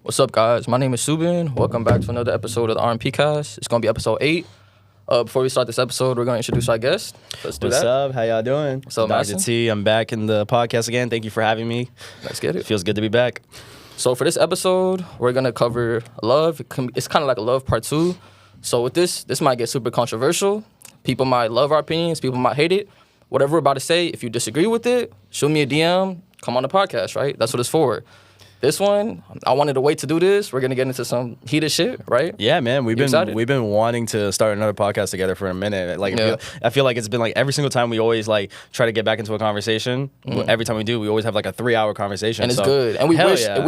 What's up, guys? My name is Subin. Welcome back to another episode of the R&P Cast. It's going to be episode 8. Before we start this episode, we're going to introduce our guest. Let's do What's that. up? How y'all doing? What's up, Dr. Madison? T. I'm back in the podcast again. Thank you for having me. Let's get it. Feels good to be back. So for this episode, we're going to cover love. It's kind of like a love part 2. So with this might get super controversial. People might love our opinions. People might hate it. Whatever we're about to say, if you disagree with it, shoot me a DM. Come on the podcast, right? That's what it's for. This one, I wanted to wait to do this. We're gonna get into some heated shit, right? Yeah, man. We've excited? been wanting to start another podcast together for a minute. Like, Yeah. I feel like it's been like every single time we always like try to get back into a conversation. Every time we do, we always have like a 3-hour conversation. And it's good. And we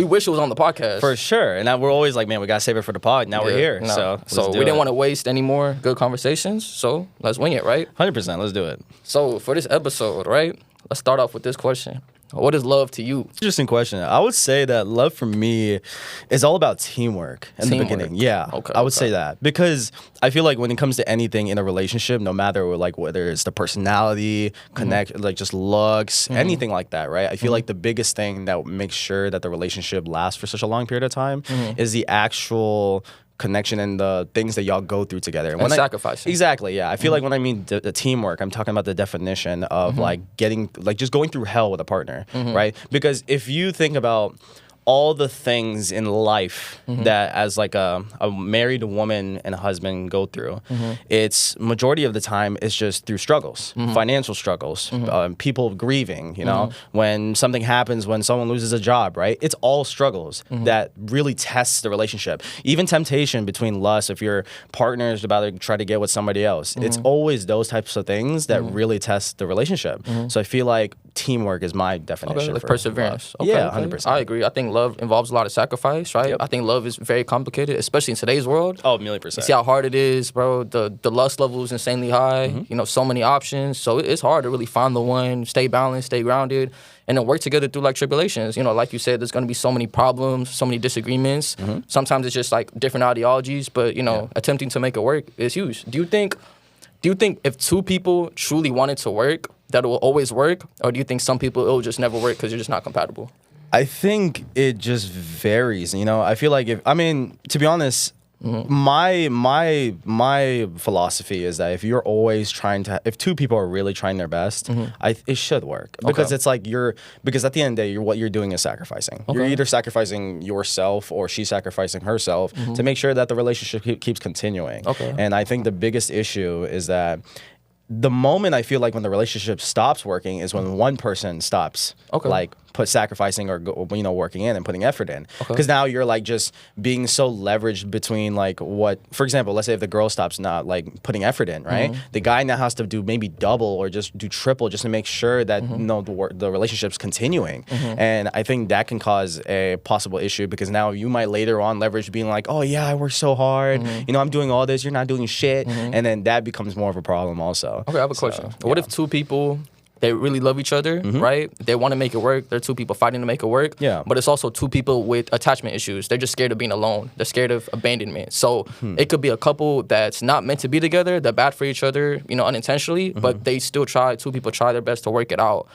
wish it was on the podcast. For sure. And now we're always like, man, we gotta save it for the pod. Now we're here. No. So So we didn't want to waste any more good conversations. So let's wing it, right? 100%. Let's do it. So for this episode, right? Let's start off with this question. What is love to you? Interesting question. I would say that love for me is all about teamwork in the beginning. Yeah, Okay, I would say that because I feel like when it comes to anything in a relationship, no matter like whether it's the personality, connect, like just looks, anything like that, right? I feel like the biggest thing that makes sure that the relationship lasts for such a long period of time is the actual connection and the things that y'all go through together. And sacrificing. Exactly, yeah. I feel like when I mean the teamwork, I'm talking about the definition of like just going through hell with a partner, right? Because if you think about all the things in life that as like a married woman and a husband go through, it's majority of the time it's just through struggles, financial struggles, people grieving, you know, when something happens, when someone loses a job, right? It's all struggles that really tests the relationship. Even temptation between lust, if your partner is about to try to get with somebody else, it's always those types of things that really test the relationship. So I feel like teamwork is my definition. Okay, like for perseverance. love. Okay, Yeah, okay. 100%. I agree. I think love involves a lot of sacrifice, right? Yep. I think love is very complicated, especially in today's world. Oh, 1,000,000%. You see how hard it is, bro. The lust level is insanely high. You know, so many options. So it's hard to really find the one, stay balanced, stay grounded, and then work together through like tribulations. You know, like you said, there's gonna be so many problems, so many disagreements. Sometimes it's just like different ideologies, but you know, attempting to make it work is huge. Do you think if two people truly wanted to work, that it will always work, or do you think some people it will just never work because you're just not compatible? I think it just varies. You know, I feel like to be honest, my philosophy is that if you're always if two people are really trying their best, it should work because it's like because at the end of the day, what you're doing is sacrificing. You're either sacrificing yourself or she's sacrificing herself to make sure that the relationship keeps continuing. Okay. And I think the biggest issue is that the moment I feel like when the relationship stops working is when one person stops like sacrificing or working in and putting effort in, because now you're like just being so leveraged between like what, for example, let's say if the girl stops not like putting effort in, right? The guy now has to do maybe double or just do triple just to make sure that the relationship's continuing. And I think that can cause a possible issue because now you might later on leverage being like, oh yeah, I work so hard, I'm doing all this, you're not doing shit, and then that becomes more of a problem also. Okay, I have a question. What if two people, they really love each other, right? They want to make it work. They're two people fighting to make it work. Yeah. But it's also two people with attachment issues. They're just scared of being alone. They're scared of abandonment. So it could be a couple that's not meant to be together. They're bad for each other, unintentionally, but they still two people try their best to work it out.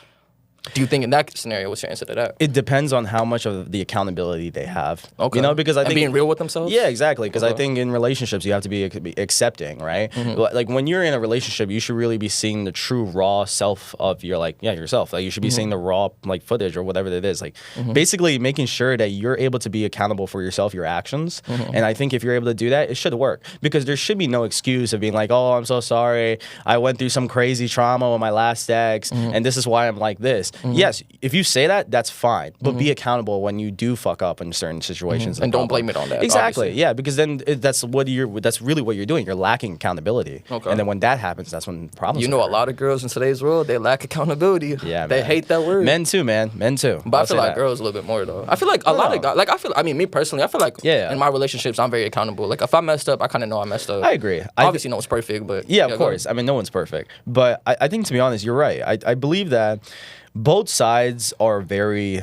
Do you think in that scenario, what's your answer to that? It depends on how much of the accountability they have. Okay. Because I think being real with themselves? Yeah, exactly. Because I think in relationships, you have to be accepting, right? Like when you're in a relationship, you should really be seeing the true raw self of yourself. Like you should be seeing the raw like footage or whatever it is. Like basically making sure that you're able to be accountable for yourself, your actions. And I think if you're able to do that, it should work. Because there should be no excuse of being like, oh, I'm so sorry. I went through some crazy trauma with my last ex, and this is why I'm like this. Yes, if you say that, that's fine. But be accountable when you do fuck up in certain situations. And don't blame it on that. Exactly. Obviously. Yeah, because then that's really what you're doing. You're lacking accountability. Okay. And then when that happens, that's when problems occur. A lot of girls in today's world, they lack accountability. Yeah, they hate that word. Men too, man. Men too. But I feel like girls a little bit more though. I feel like a lot of guys, me personally, I feel like in my relationships, I'm very accountable. Like if I messed up, I kind of know I messed up. I agree. Obviously, no one's perfect, but yeah, of course. I mean, no one's perfect. But I think, to be honest, you're right. I believe that both sides are very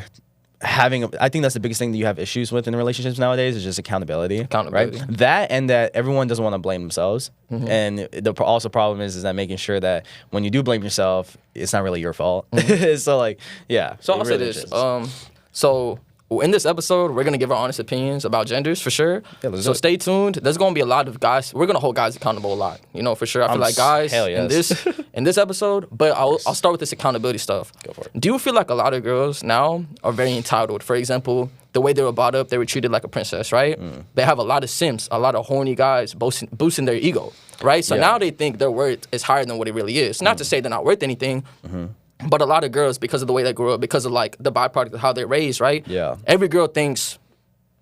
I think that's the biggest thing that you have issues with in relationships nowadays is just accountability. Right? That and that everyone doesn't want to blame themselves. And the problem is that making sure that when you do blame yourself, it's not really your fault. So like, yeah. So I'll say this. So in this episode, we're gonna give our honest opinions about genders for sure. Yeah, let's so do it. stay tuned. There's gonna be a lot of guys. We're gonna hold guys accountable a lot. You know, for sure. I feel like guys hell yes. in this episode. But I'll start with this accountability stuff. Go for it. Do you feel like a lot of girls now are very entitled? For example, the way they were brought up, they were treated like a princess, right? They have a lot of simps, a lot of horny guys boosting their ego, right? So now they think their worth is higher than what it really is. Not to say they're not worth anything. But a lot of girls, because of the way they grew up, because of like the byproduct of how they're raised, right? Yeah. Every girl thinks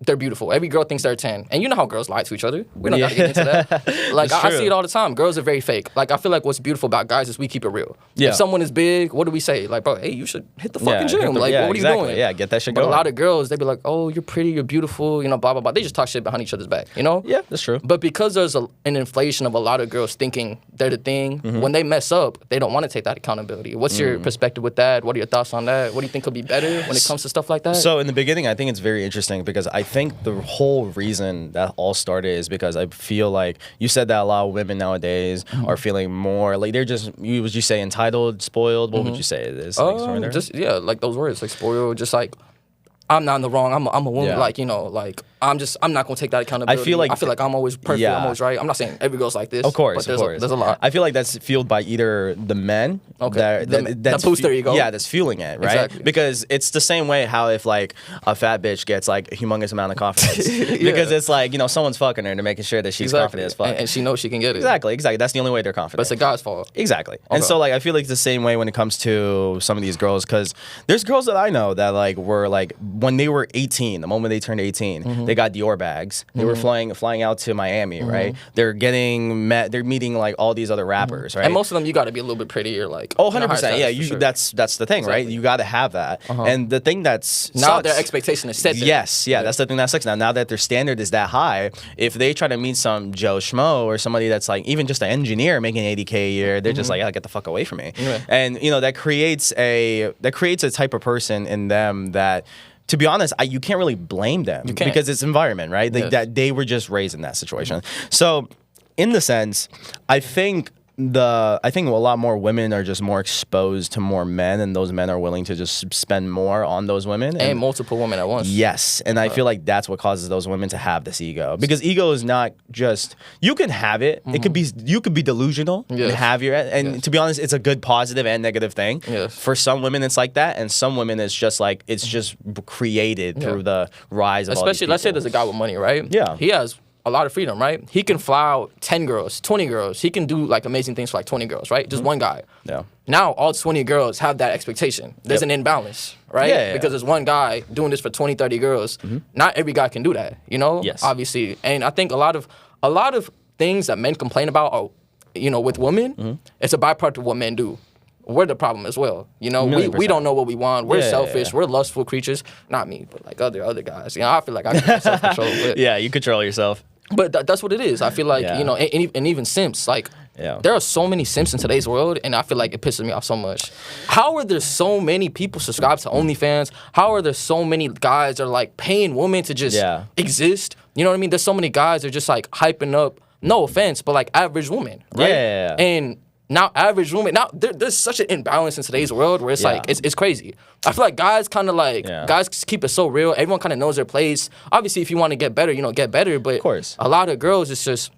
they're beautiful. Every girl thinks they're a 10. And you know how girls lie to each other. We don't got to get into that. Like, I see it all the time. Girls are very fake. Like, I feel like what's beautiful about guys is we keep it real. Yeah. If someone is big, what do we say? Like, bro, hey, you should hit the fucking gym. Like, what are you doing? Yeah, get that shit But going. a lot of girls, they be like, oh, you're pretty, you're beautiful, you know, blah, blah, blah. They just talk shit behind each other's back, you know? Yeah, that's true. But because there's an inflation of a lot of girls thinking they're the thing, when they mess up, they don't want to take that accountability. What's your perspective with that? What are your thoughts on that? What do you think could be better when it comes to stuff like that? So in the beginning, I think it's very interesting because I think the whole reason that all started is because I feel like you said that a lot of women nowadays are feeling more like they're just, would you say entitled, spoiled? What would you say it is? Like, just, yeah, like those words, like spoiled, just like, I'm not in the wrong. I'm a woman. Yeah. Like, you know, like I'm not gonna take that accountability. I feel like I'm always perfect. Yeah. I'm always right. I'm not saying every girl's like this. Of course, but of course. There's a lot. I feel like that's fueled by either the men, that boost their ego. Yeah, that's fueling it, right? Exactly. Because it's the same way how if like a fat bitch gets like a humongous amount of confidence, because it's like, you know, someone's fucking her and they're making sure that she's confident as fuck, and she knows she can get it. Exactly. That's the only way they're confident. But it's a guy's fault. Exactly. And so like I feel like it's the same way when it comes to some of these girls, because there's girls that I know that like were like when they were 18, the moment they turned 18, they got Dior bags. They were flying out to Miami, right? They're meeting like all these other rappers, right? And most of them, you got to be a little bit prettier, like. Oh, 100%. Yeah, that's the thing, right? You got to have that. And the thing that's now sucks, their expectation is set there. Yes, that's the thing that sucks. Now that their standard is that high, if they try to meet some Joe Schmo or somebody that's like even just an engineer making $80K a year, they're just like, yeah, get the fuck away from me. Yeah. And you know that creates a type of person in them that, to be honest, you can't really blame them because it's environment, right? That they were just raised in that situation. So, in the sense, I think a lot more women are just more exposed to more men, and those men are willing to just spend more on those women and multiple women at once. Yes, and I feel like that's what causes those women to have this ego, because ego is not just, you can have it. It could be, you could be delusional and have to be honest, it's a good positive and negative thing. Yes. For some women, it's like that, and some women it's just like it's just created through the rise of all these Especially, let's say people. there's a guy with money, right? Yeah. He has a lot of freedom, right? He can fly out 10 girls, 20 girls. He can do like amazing things for like 20 girls, right? Just one guy. Yeah. Now all 20 girls have that expectation. There's an imbalance, right? Yeah. Because there's one guy doing this for 20, 30 girls. Not every guy can do that, you know? Yes. Obviously. And I think a lot of things that men complain about are, you know, with women, it's a byproduct of what men do. We're the problem as well. You know, we don't know what we want. We're selfish. We're lustful creatures. Not me, but like other guys. You know, I feel like I can self-control. But, yeah, you control yourself. But that's what it is. I feel like, you know, and even simps, like, there are so many simps in today's world, and I feel like it pisses me off so much. How are there so many people subscribed to OnlyFans? How are there so many guys that are like paying women to just exist? You know what I mean? There's so many guys that are just like hyping up, no offense, but like average women, right? Yeah. And now average women, now there's such an imbalance in today's world where it's like, it's crazy. I feel like guys kind of like, guys keep it so real. Everyone kind of knows their place. Obviously, if you want to get better, you know, get better. But of course, a lot of girls, it's just,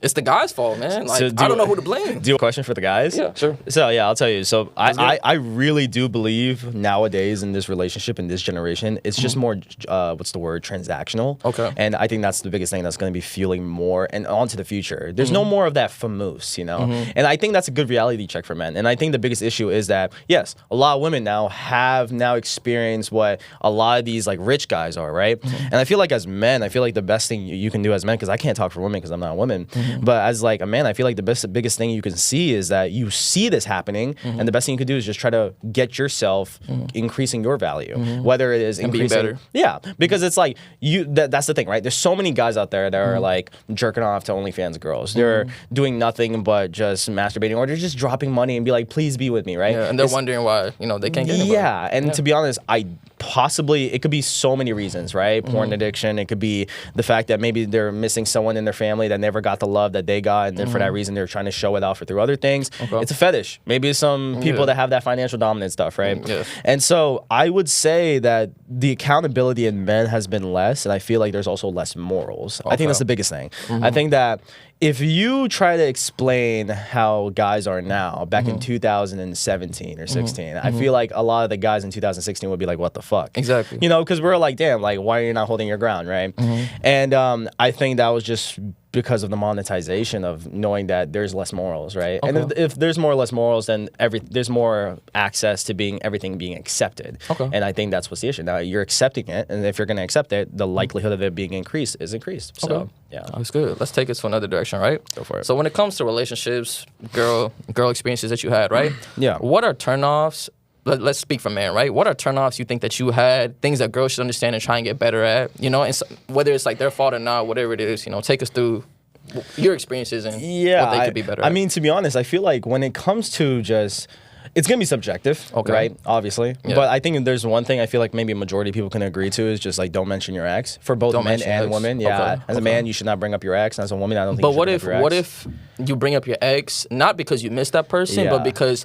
it's the guy's fault, man. Like, I don't know who to blame. Do you have a question for the guys? Yeah, sure. So, yeah, I'll tell you. So, I really do believe nowadays in this relationship, in this generation, it's just more, transactional. Okay. And I think that's the biggest thing that's going to be fueling more and on to the future. There's no more of that famous, you know? And I think that's a good reality check for men. And I think the biggest issue is that, yes, a lot of women now have experienced what a lot of these, like, rich guys are, right? And I feel like as men, I feel like the best thing you can do as men, because I can't talk for women because I'm not a woman, but as like a man, I feel like the biggest thing you can see is that you see this happening, and the best thing you can do is just try to get yourself increasing your value, whether it is increasing, being better. Yeah, because it's like that's the thing, right? There's so many guys out there that are like jerking off to OnlyFans girls. They're doing nothing but just masturbating, or they're just dropping money and be like, please be with me, right? Yeah, and they're wondering why, you know, they can't get anybody. Yeah, and to be honest, I possibly, it could be so many reasons, right? Porn addiction. It could be the fact that maybe they're missing someone in their family that never got the love that they got, and then for that reason they're trying to show it off through other things. It's a fetish. Maybe it's some people that have that financial dominant stuff, right? And so I would say that the accountability in men has been less, and I feel like there's also less morals. I think that's the biggest thing. I think that if you try to explain how guys are now, back in 2017 or 16, I feel like a lot of the guys in 2016 would be like, what the fuck? Exactly. You know, because we're like, damn, like, why are you not holding your ground, right? And I think that was just because of the monetization of knowing that there's less morals, right? And if there's more or less morals, then there's more access to everything being accepted. And I think that's what's the issue. Now, you're accepting it, and if you're going to accept it, the likelihood of it being increased is increased. So, yeah. That's good. Let's take it to another direction, right? Go for it. So when it comes to relationships, girl experiences that you had, right? Yeah. What are turnoffs? Let's speak for men, right? What are turnoffs you think that you had, things that girls should understand and try and get better at, you know, and so, whether it's like their fault or not, whatever it is, you know, take us through your experiences and what they could be better at. I mean, to be honest, I feel like when it comes to just, it's going to be subjective, right? Obviously. But I think there's one thing I feel like maybe a majority of people can agree to is just like, don't mention your ex for both men and women. Yeah. As a man, you should not bring up your ex. As a woman, I don't think you should bring up your ex. But what if you bring up your ex, not because you miss that person, but because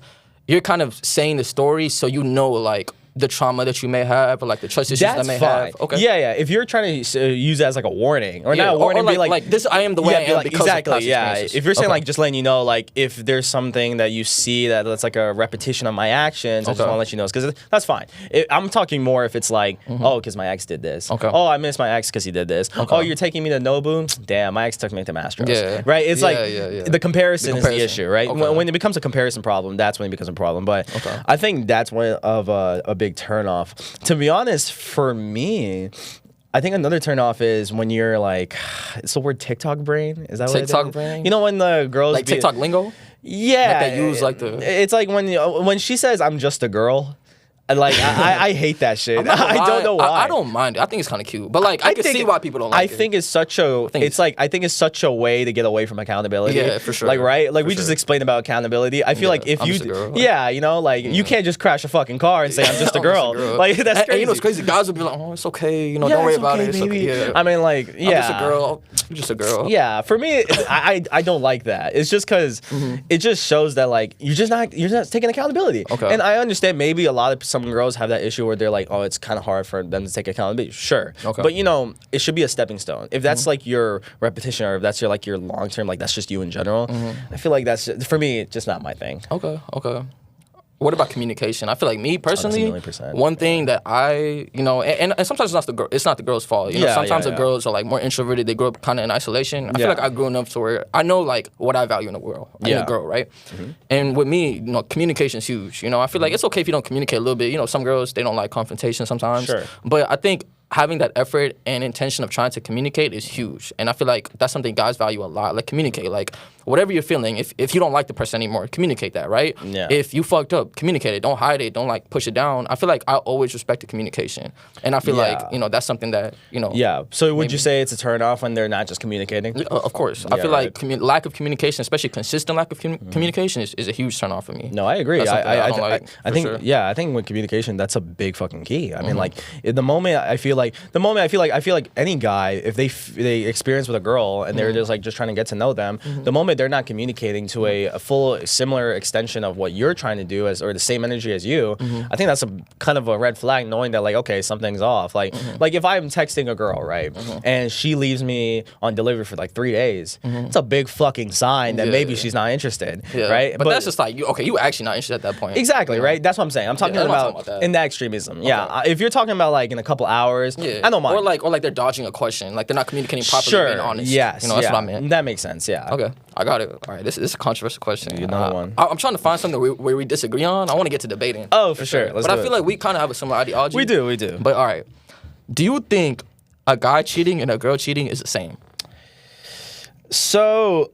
you're kind of saying the story so you know, like, the trauma that you may have, or like the trust issues that may have. Okay. Yeah. If you're trying to use it as like a warning, or not a warning, or like this, I am the way I am because exactly. Of experiences. If you're saying like just letting you know, like if there's something that you see that's like a repetition of my actions, I just want to let you know, because that's fine. I'm talking more if it's like, oh, because my ex did this. Oh, I miss my ex because he did this. Oh, you're taking me to Nobu. Damn, my ex took me to Masters. Yeah. Right. It's the comparison is the issue, right? When it becomes a comparison problem, that's when it becomes a problem. But I think that's one of a big turnoff. To be honest, for me, I think another turnoff is when you're like, it's the word TikTok brain. Is that what TikTok brain? You know when the girls like TikTok lingo? Yeah, like they use like the. It's like when she says I'm just a girl. Like I hate that shit. I don't know why. I don't mind it. I think it's kind of cute, but like I can see why people don't like it. I think it's such a. I think it's such a way to get away from accountability. Yeah, for sure. Like right, like we just explained about accountability. I feel like if you, you know, like you can't just crash a fucking car and say I'm just a girl. Like that's crazy. And you know, it's crazy. Guys would be like, oh, it's okay. You know, don't worry about it. It's okay. Yeah. I mean, like, yeah, I'm just a girl. You're just a girl. Yeah, for me, I don't like that. It's just because it just shows that like you're not taking accountability. Okay. And I understand maybe a lot of some girls have that issue where they're like, oh, it's kind of hard for them to take accountability. Sure. Okay. But you know, it should be a stepping stone. If that's like your repetition, or if that's your long term, like that's just you in general. I feel like that's for me just not my thing. Okay. What about communication? I feel like me personally, one thing that I, you know, and sometimes it's not the girl's fault. You know, sometimes the girls are like more introverted. They grow up kind of in isolation. I feel like I grew enough to where I know like what I value in the world, in a girl, right? And with me, you know, communication is huge. You know, I feel like it's okay if you don't communicate a little bit. You know, some girls, they don't like confrontation sometimes. Sure. But I think having that effort and intention of trying to communicate is huge. And I feel like that's something guys value a lot. Like communicate. Like whatever you're feeling, if you don't like the person anymore, communicate that, right? Yeah. If you fucked up, communicate it. Don't hide it. Don't like push it down. I feel like I always respect the communication. And I feel like, you know, that's something that, you know. Yeah. So would you say it's a turn off when they're not just communicating? Of course. I feel like lack of communication, especially consistent lack of communication is a huge turn off for me. No, I agree. I think sure. I think with communication, that's a big fucking key. I mean, like the moment I feel like any guy, if they experience with a girl and they're just trying to get to know them, the moment they're not communicating to a full similar extension of what you're trying to do or the same energy as you, I think that's a kind of a red flag, knowing that like, okay, something's off. Like if I'm texting a girl, right, and she leaves me on delivery for like 3 days, it's a big fucking sign that maybe she's not interested, right? But that's just like you actually not interested at that point. Exactly, right? That's what I'm saying. I'm talking about in that extremism. Okay. Yeah, if you're talking about like in a couple hours, I don't mind. Or like they're dodging a question, like they're not communicating properly, being honest. Yes, you know, that's what I meant. That makes sense. Yeah. Okay, I got it. All right, this is a controversial question. Another one. I'm trying to find something where we disagree on. I want to get to debating. Oh, for sure. But I feel like we kind of have a similar ideology. We do. But all right, do you think a guy cheating and a girl cheating is the same? So,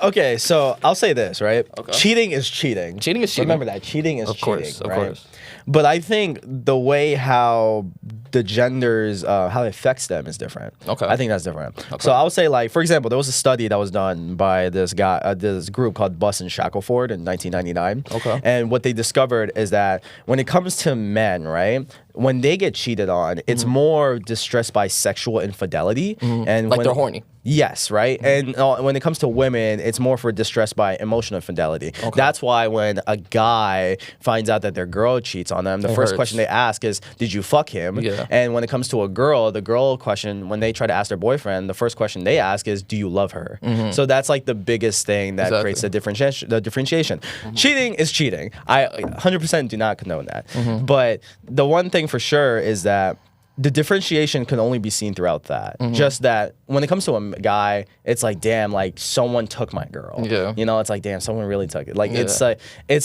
okay, so I'll say this, right? Okay. Cheating is cheating. Cheating is cheating. Remember that. Cheating is cheating, Of right? course. But I think the way how the genders, how it affects them is different. Okay. I think that's different. Okay. So I would say, like, for example, there was a study that was done by this group called Buss and Shackelford in 1999. Okay. And what they discovered is that when it comes to men, right, when they get cheated on, it's more distressed by sexual infidelity, and Like they're horny. Yes, right. And when it comes to women, it's more for distress by emotional infidelity. Okay. That's why when a guy finds out that their girl cheats on them, the first question they ask is, "Did you fuck him?" Yeah. And when it comes to a girl, the girl question, when they try to ask their boyfriend, the first question they ask is, "Do you love her?" So that's like the biggest thing that creates the differentiation. Cheating is cheating. I 100% do not condone that. But the one thing for sure is that the differentiation can only be seen throughout that. Just that when it comes to a guy, it's like, damn, like someone took my girl. Yeah. You know, it's like, damn, someone really took it. Like it's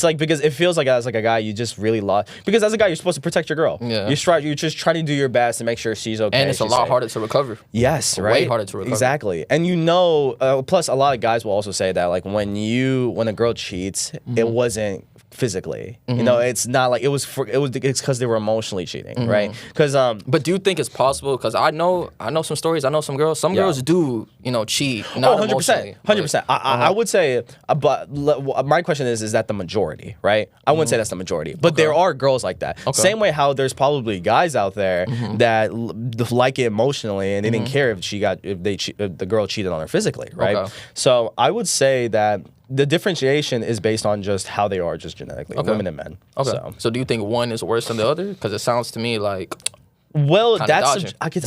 like because it feels like as like a guy, you just really lost. Because as a guy, you're supposed to protect your girl. Yeah. You're just trying to do your best to make sure she's okay. And it's a lot harder to recover. Yes, right. Way harder to recover. Exactly. And you know, plus a lot of guys will also say that like when a girl cheats, it wasn't physically. You know, it's not like it's because they were emotionally cheating, right? Because But do you think it's possible? Because I know some stories. I know some girls. Some girls do, cheat. Not 100%. 100%. I would say, but my question is that the majority, right? I wouldn't say that's the majority, but there are girls like that. Same way how there's probably guys out there that like it emotionally and they didn't care if the girl cheated on her physically, right? Okay. So I would say that the differentiation is based on just how they are, just genetically, women and men. Okay. So do you think one is worse than the other? Because it sounds to me like. Well, I could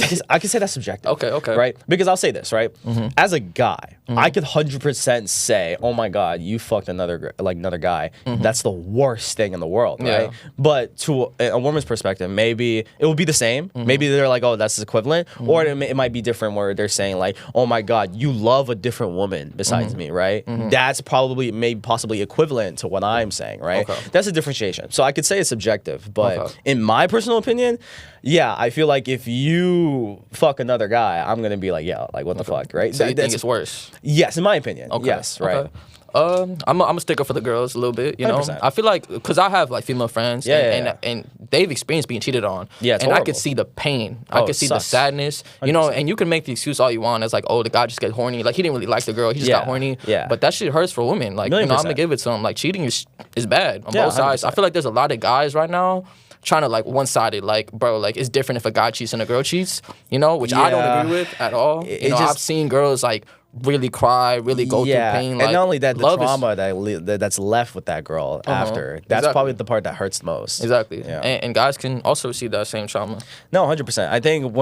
say that's subjective. Okay. Right? Because I'll say this, right? As a guy, I could 100% say, "Oh my God, you fucked another guy." That's the worst thing in the world, right? But to a woman's perspective, maybe it would be the same. Maybe they're like, "Oh, that's equivalent," or it might be different, where they're saying like, "Oh my God, you love a different woman besides me," right? That's probably possibly equivalent to what I'm saying, right? Okay. That's a differentiation. So I could say it's subjective, but in my personal opinion, yeah, I feel like if you fuck another guy, I'm gonna be like, yeah, like what the fuck, right? So you think it's worse? Yes, in my opinion. Okay. Yes, right. Okay. I'm a sticker for the girls a little bit, you know. 100%. I feel like because I have like female friends, and they've experienced being cheated on. Yeah, it's and I horrible. could see the pain. I could see the sucks. sadness, you know. And you can make the excuse all you want. It's like, oh, the guy just got horny. Like he didn't really like the girl. He just got horny. Yeah. But that shit hurts for women. Like I'm gonna give it to them. Like cheating is bad on both sides. 100%. I feel like there's a lot of guys right now trying to like one-sided, like, bro, like it's different if a guy cheats and a girl cheats, you know, which I don't agree with at all. I've seen girls like really cry, really go through pain. Like, and not only that, the trauma that's left with that girl after, that's probably the part that hurts the most. Exactly. Yeah. And guys can also receive that same trauma. No, 100%. I think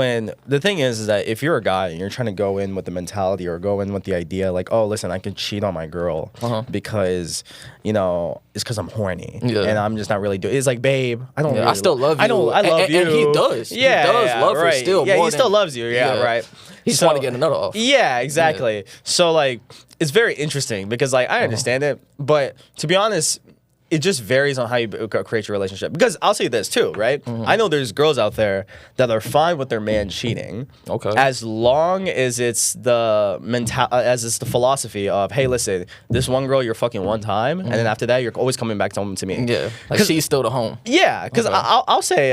the thing is that if you're a guy and you're trying to go in with the mentality or go in with the idea like, oh, listen, I can cheat on my girl because, it's because I'm horny and I'm just not really doing it. It's like, babe, I don't really I still love you. I love you. And he does. Yeah, he does love her still. Yeah, more he still loves you. Yeah, right. He's trying to get another off. Yeah, exactly. Yeah. So, like, it's very interesting because, like, I understand it. But to be honest, it just varies on how you create your relationship. Because I'll say this, too, right? I know there's girls out there that are fine with their man cheating. Okay. As long as it's the philosophy of, hey, listen, this one girl you're fucking one time, and then after that, you're always coming back home to me. Yeah. Like, she's still the home. Yeah, because I'll say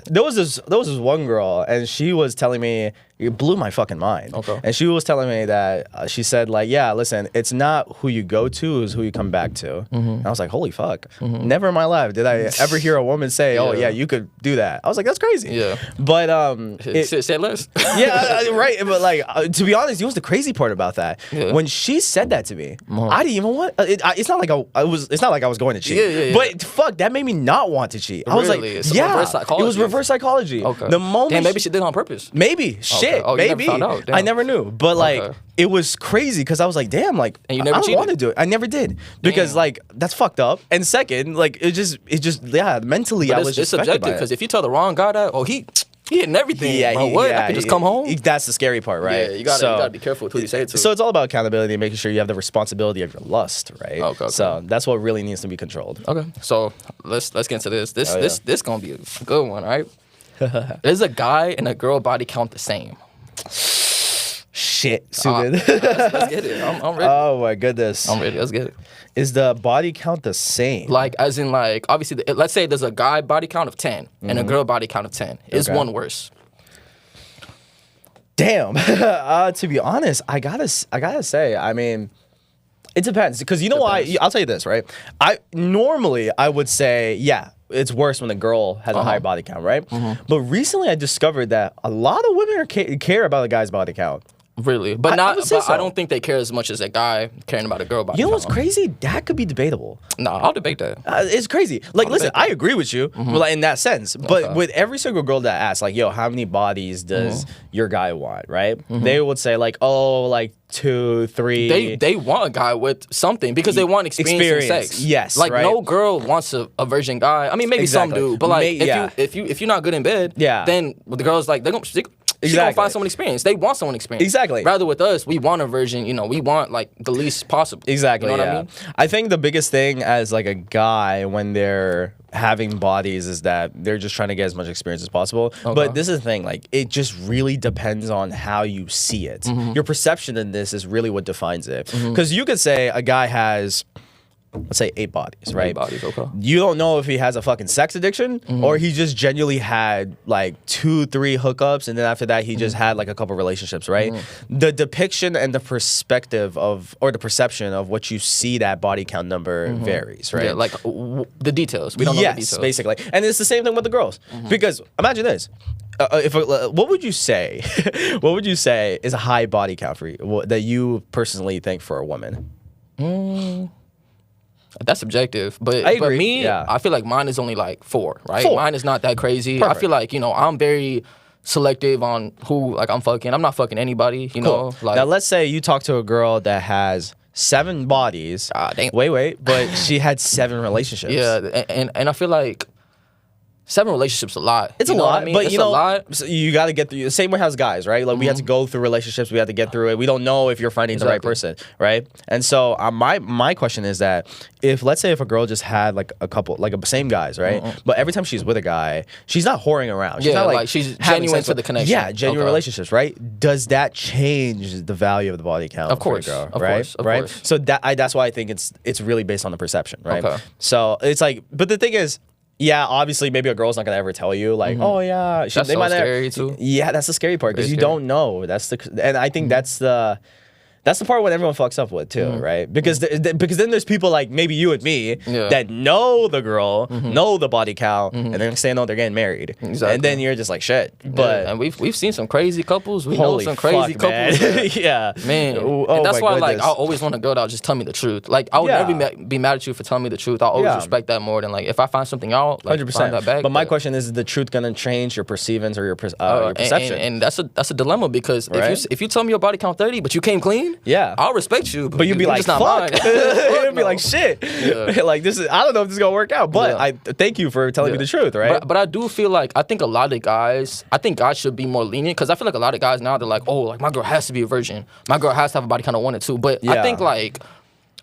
there was this one girl, and she was telling me, it blew my fucking mind. Okay. And she was telling me that she said, like, yeah, listen, it's not who you go to, it's who you come back to. And I was like, holy fuck. Never in my life did I ever hear a woman say, oh, yeah, you could do that. I was like, that's crazy. Yeah. But say less. Yeah, right. But like, to be honest, it was the crazy part about that. Yeah. When she said that to me, I didn't even want. It's not like I was going to cheat. Yeah. But fuck, that made me not want to cheat. I was like, it was reverse psychology. Okay. The moment. Damn, maybe she did it on purpose. Maybe. Shit. Oh, maybe. Never found out. I never knew. But like, it was crazy because I was like, damn, like, and you never I don't want to do it. I never did because like that's fucked up. And second, like, it just mentally but I was just subjective because if you tell the wrong guy that, oh, he hitting everything. Yeah, bro, what? I can just come home. That's the scary part, right? Yeah, you gotta be careful with who you say it to. So it's all about accountability and making sure you have the responsibility of your lust, right? Okay. So that's what really needs to be controlled. Okay. So let's get into this. This gonna be a good one, right? Is a guy and a girl body count the same? Shit, Subin. Let's get it. I'm ready. Oh my goodness. I'm ready. Let's get it. Is the body count the same? Like, as in, like, obviously, let's say there's a guy body count of 10 and a girl body count of 10. Is one worse? Damn. To be honest, I gotta say, I mean, It depends, because you know why? I'll tell you this, right? I would say, yeah, it's worse when a girl has a higher body count, right? But recently I discovered that a lot of women care about a guy's body count. Really, but I don't think they care as much as a guy caring about a girl body. You know what's crazy? That could be debatable. No, I'll debate that. It's crazy. Like, listen, I agree with you, like, in that sense. But with every single girl that asks, like, yo, how many bodies does your guy want, right? They would say, like, oh, like 2, 3. They want a guy with something because they want experience in sex. Yes, like right? No girl wants a virgin guy. I mean, maybe some do, but like if you're not good in bed, then the girls like they're gonna. She's gonna find someone experienced. They want someone experienced. Exactly. Rather with us, we want a virgin. You know, we want like the least possible. Exactly. You know what I mean? I think the biggest thing as like a guy when they're having bodies is that they're just trying to get as much experience as possible. But this is the thing, like, it just really depends on how you see it. Your perception in this is really what defines it. Because you could say a guy has, let's say 8 bodies, right? 8 bodies, okay. You don't know if he has a fucking sex addiction or he just genuinely had like 2, 3 hookups and then after that he just had like a couple relationships, right? The depiction and the perspective of, or the perception of what you see that body count number varies, right? Yeah, like the details. We don't know the details. Yes, basically. And it's the same thing with the girls. Because imagine this. What would you say? What would you say is a high body count for you that you personally think for a woman? That's subjective, but me, I feel like mine is only like 4, right? 4. Mine is not that crazy. Perfect. I feel like, you know, I'm very selective on who like I'm fucking. I'm not fucking anybody, you know. Like, now let's say you talk to a girl that has 7 bodies. Wait, but she had 7 relationships. Yeah, and I feel like 7 relationships a lot. It's a lot, I mean? But it's you know, a lot. So you got to get through. The same way as guys, right? Like we have to go through relationships. We have to get through it. We don't know if you're finding the right person, right? And so my question is that let's say if a girl just had like a couple, like the same guys, right? But every time she's with a guy, she's not whoring around. She's not like she's genuine to the connection. Yeah, genuine relationships, right? Does that change the value of the body count? Of course, for a girl, of right? course, of right. course. So that's why I think it's really based on the perception, right? Okay. So it's like, but the thing is. Yeah, obviously, maybe a girl's not gonna ever tell you, like, oh yeah, that's so scary too. Yeah, that's the scary part because you don't know. And I think that's the part when everyone fucks up with too, right? Because because then there's people like maybe you and me that know the girl, know the body count, and then say no, they're getting married, and then you're just like shit. But and we've seen some crazy couples. We know some crazy couples. Man, and that's why like I always want a girl that'll just tell me the truth. Like I would never be mad at you for telling me the truth. I always respect that more than like if I find something out, like 100%. find that back. But my question is the truth gonna change your perceivance or your perception? And that's a dilemma because if you tell me your body count 30, but you came clean, I'll respect you, but you'd be like, fuck. You'd be like, shit. Like this is, I don't know if this is gonna work out, but I thank you for telling me the truth, right? But I do feel like I think a lot of guys should be more lenient because I feel like a lot of guys now they're like, oh, like my girl has to be a virgin, my girl has to have a body count of 1 or 2. But I think like,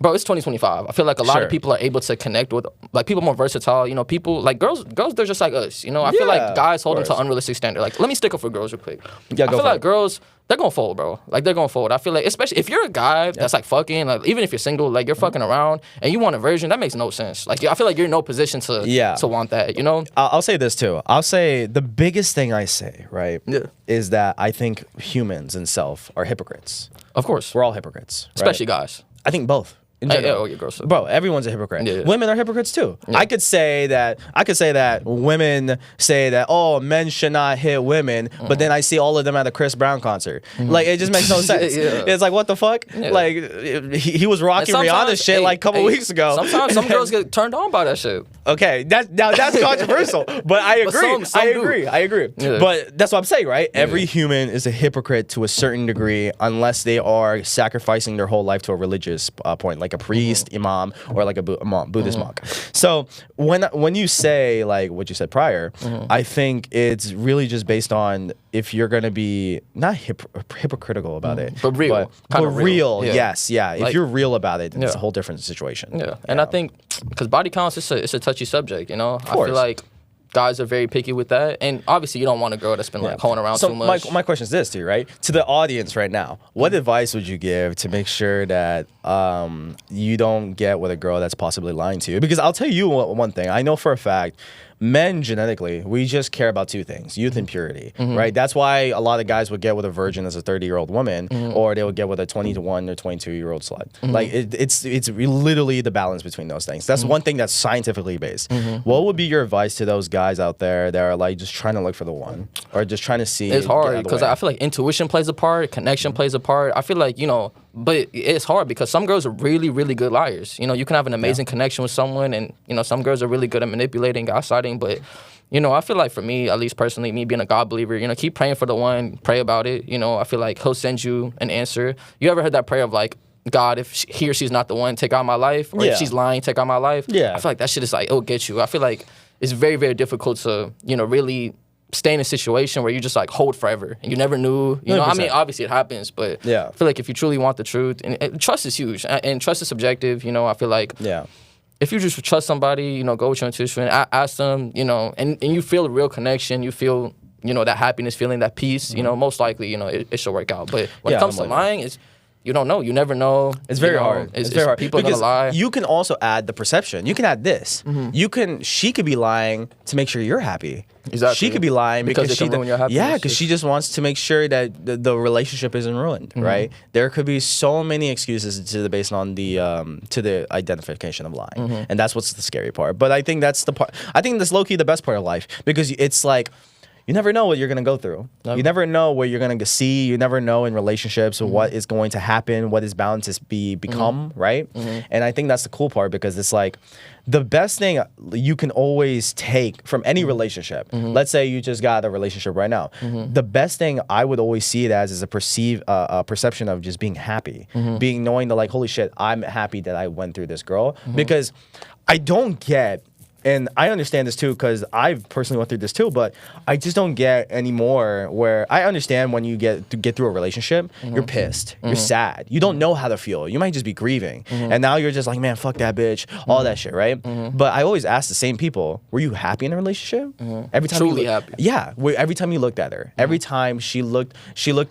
bro, it's 2025. I feel like a lot of people are able to connect with, like, people more versatile. You know, people, like, girls, they're just like us. You know, I feel like guys hold them to unrealistic standard. Like, let me stick up for girls real quick. I feel like girls, they're gonna fold, bro. Like, they're gonna fold. I feel like, especially if you're a guy that's, like, fucking, like, even if you're single, like, you're fucking around and you want a virgin, that makes no sense. Like, I feel like you're in no position to want that, you know? I'll say this, too. I'll say the biggest thing I say, right, is that I think humans in self are hypocrites. Of course. We're all hypocrites. Especially guys. I think both. Bro, everyone's a hypocrite. Yeah. Women are hypocrites too. Yeah. I could say that women say that, oh, men should not hit women, but then I see all of them at a Chris Brown concert. Like, it just makes no sense. It's like, what the fuck? Like, he was rocking Rihanna's shit like a couple weeks ago. Sometimes some girls get turned on by that shit. Okay, that's controversial, but I agree. I agree. Yeah. But that's what I'm saying, right? Every human is a hypocrite to a certain degree unless they are sacrificing their whole life to a religious point, like a priest, imam, or like a Buddhist monk. So when you say like what you said prior, I think it's really just based on if you're gonna be not hypocritical about it, but real, but real. Yes, yeah. Like, if you're real about it, it's a whole different situation. Yeah, and I think because body counts, it's a touchy subject. You know, I feel like guys are very picky with that, and obviously you don't want a girl that's been like hoeing around too much. My question is this to you, right? To the audience right now, what advice would you give to make sure that you don't get with a girl that's possibly lying to you? Because I'll tell you one thing. I know for a fact, men genetically, we just care about two things: youth and purity, right? That's why a lot of guys would get with a virgin as a 30-year-old woman, or they would get with a 21 or 22-year-old slut. Like it's literally the balance between those things. That's one thing that's scientifically based. What would be your advice to those guys out there that are like just trying to look for the one, or just trying to see? It's hard because I feel like intuition plays a part, connection plays a part. I feel like, you know, but it's hard because some girls are really, really good liars. You know, you can have an amazing connection with someone, and, you know, some girls are really good at manipulating, gaslighting. But, you know, I feel like for me, at least personally, me being a God believer, you know, keep praying for the one, pray about it. You know, I feel like he'll send you an answer. You ever heard that prayer of like, God, if he or she's not the one, take out my life? Or if she's lying, take out my life? Yeah. I feel like that shit is like, it'll get you. I feel like it's very, very difficult to, you know, really stay in a situation where you just like hold forever and you never knew, you know. 100%. I mean, obviously it happens, but I feel like if you truly want the truth, and trust is huge, and trust is subjective, you know. I feel like if you just trust somebody, you know, go with your intuition, ask them, you know, and you feel a real connection, you feel, you know, that happiness feeling, that peace, you know, most likely, you know, it should work out. But when it comes to lying, it's, you don't know. You never know. It's very hard. It's very hard. People are gonna lie. You can also add the perception. You can add this. She could be lying to make sure you're happy. Exactly. She could be lying because she ruin your happiness. Yeah, because she just wants to make sure that the relationship isn't ruined, right? There could be so many excuses based on the identification of lying, and that's what's the scary part. But I think that's the part. I think that's low key the best part of life, because it's like, you never know what you're going to go through. You never know what you're going to see. You never know in relationships what is going to happen, what is bound to become, right? And I think that's the cool part, because it's like the best thing you can always take from any relationship. Let's say you just got a relationship right now. The best thing I would always see it as is a perception of just being happy, knowing that like, holy shit, I'm happy that I went through this girl, because I don't get. And I understand this too, because I've personally went through this too, but I just don't get anymore where I understand when you get through a relationship, you're pissed, you're sad, you don't know how to feel, you might just be grieving, and now you're just like, man, fuck that bitch, all that shit, right? But I always ask the same people, were you happy in a relationship? Every time truly happy. Yeah, every time you looked at her, every time she looked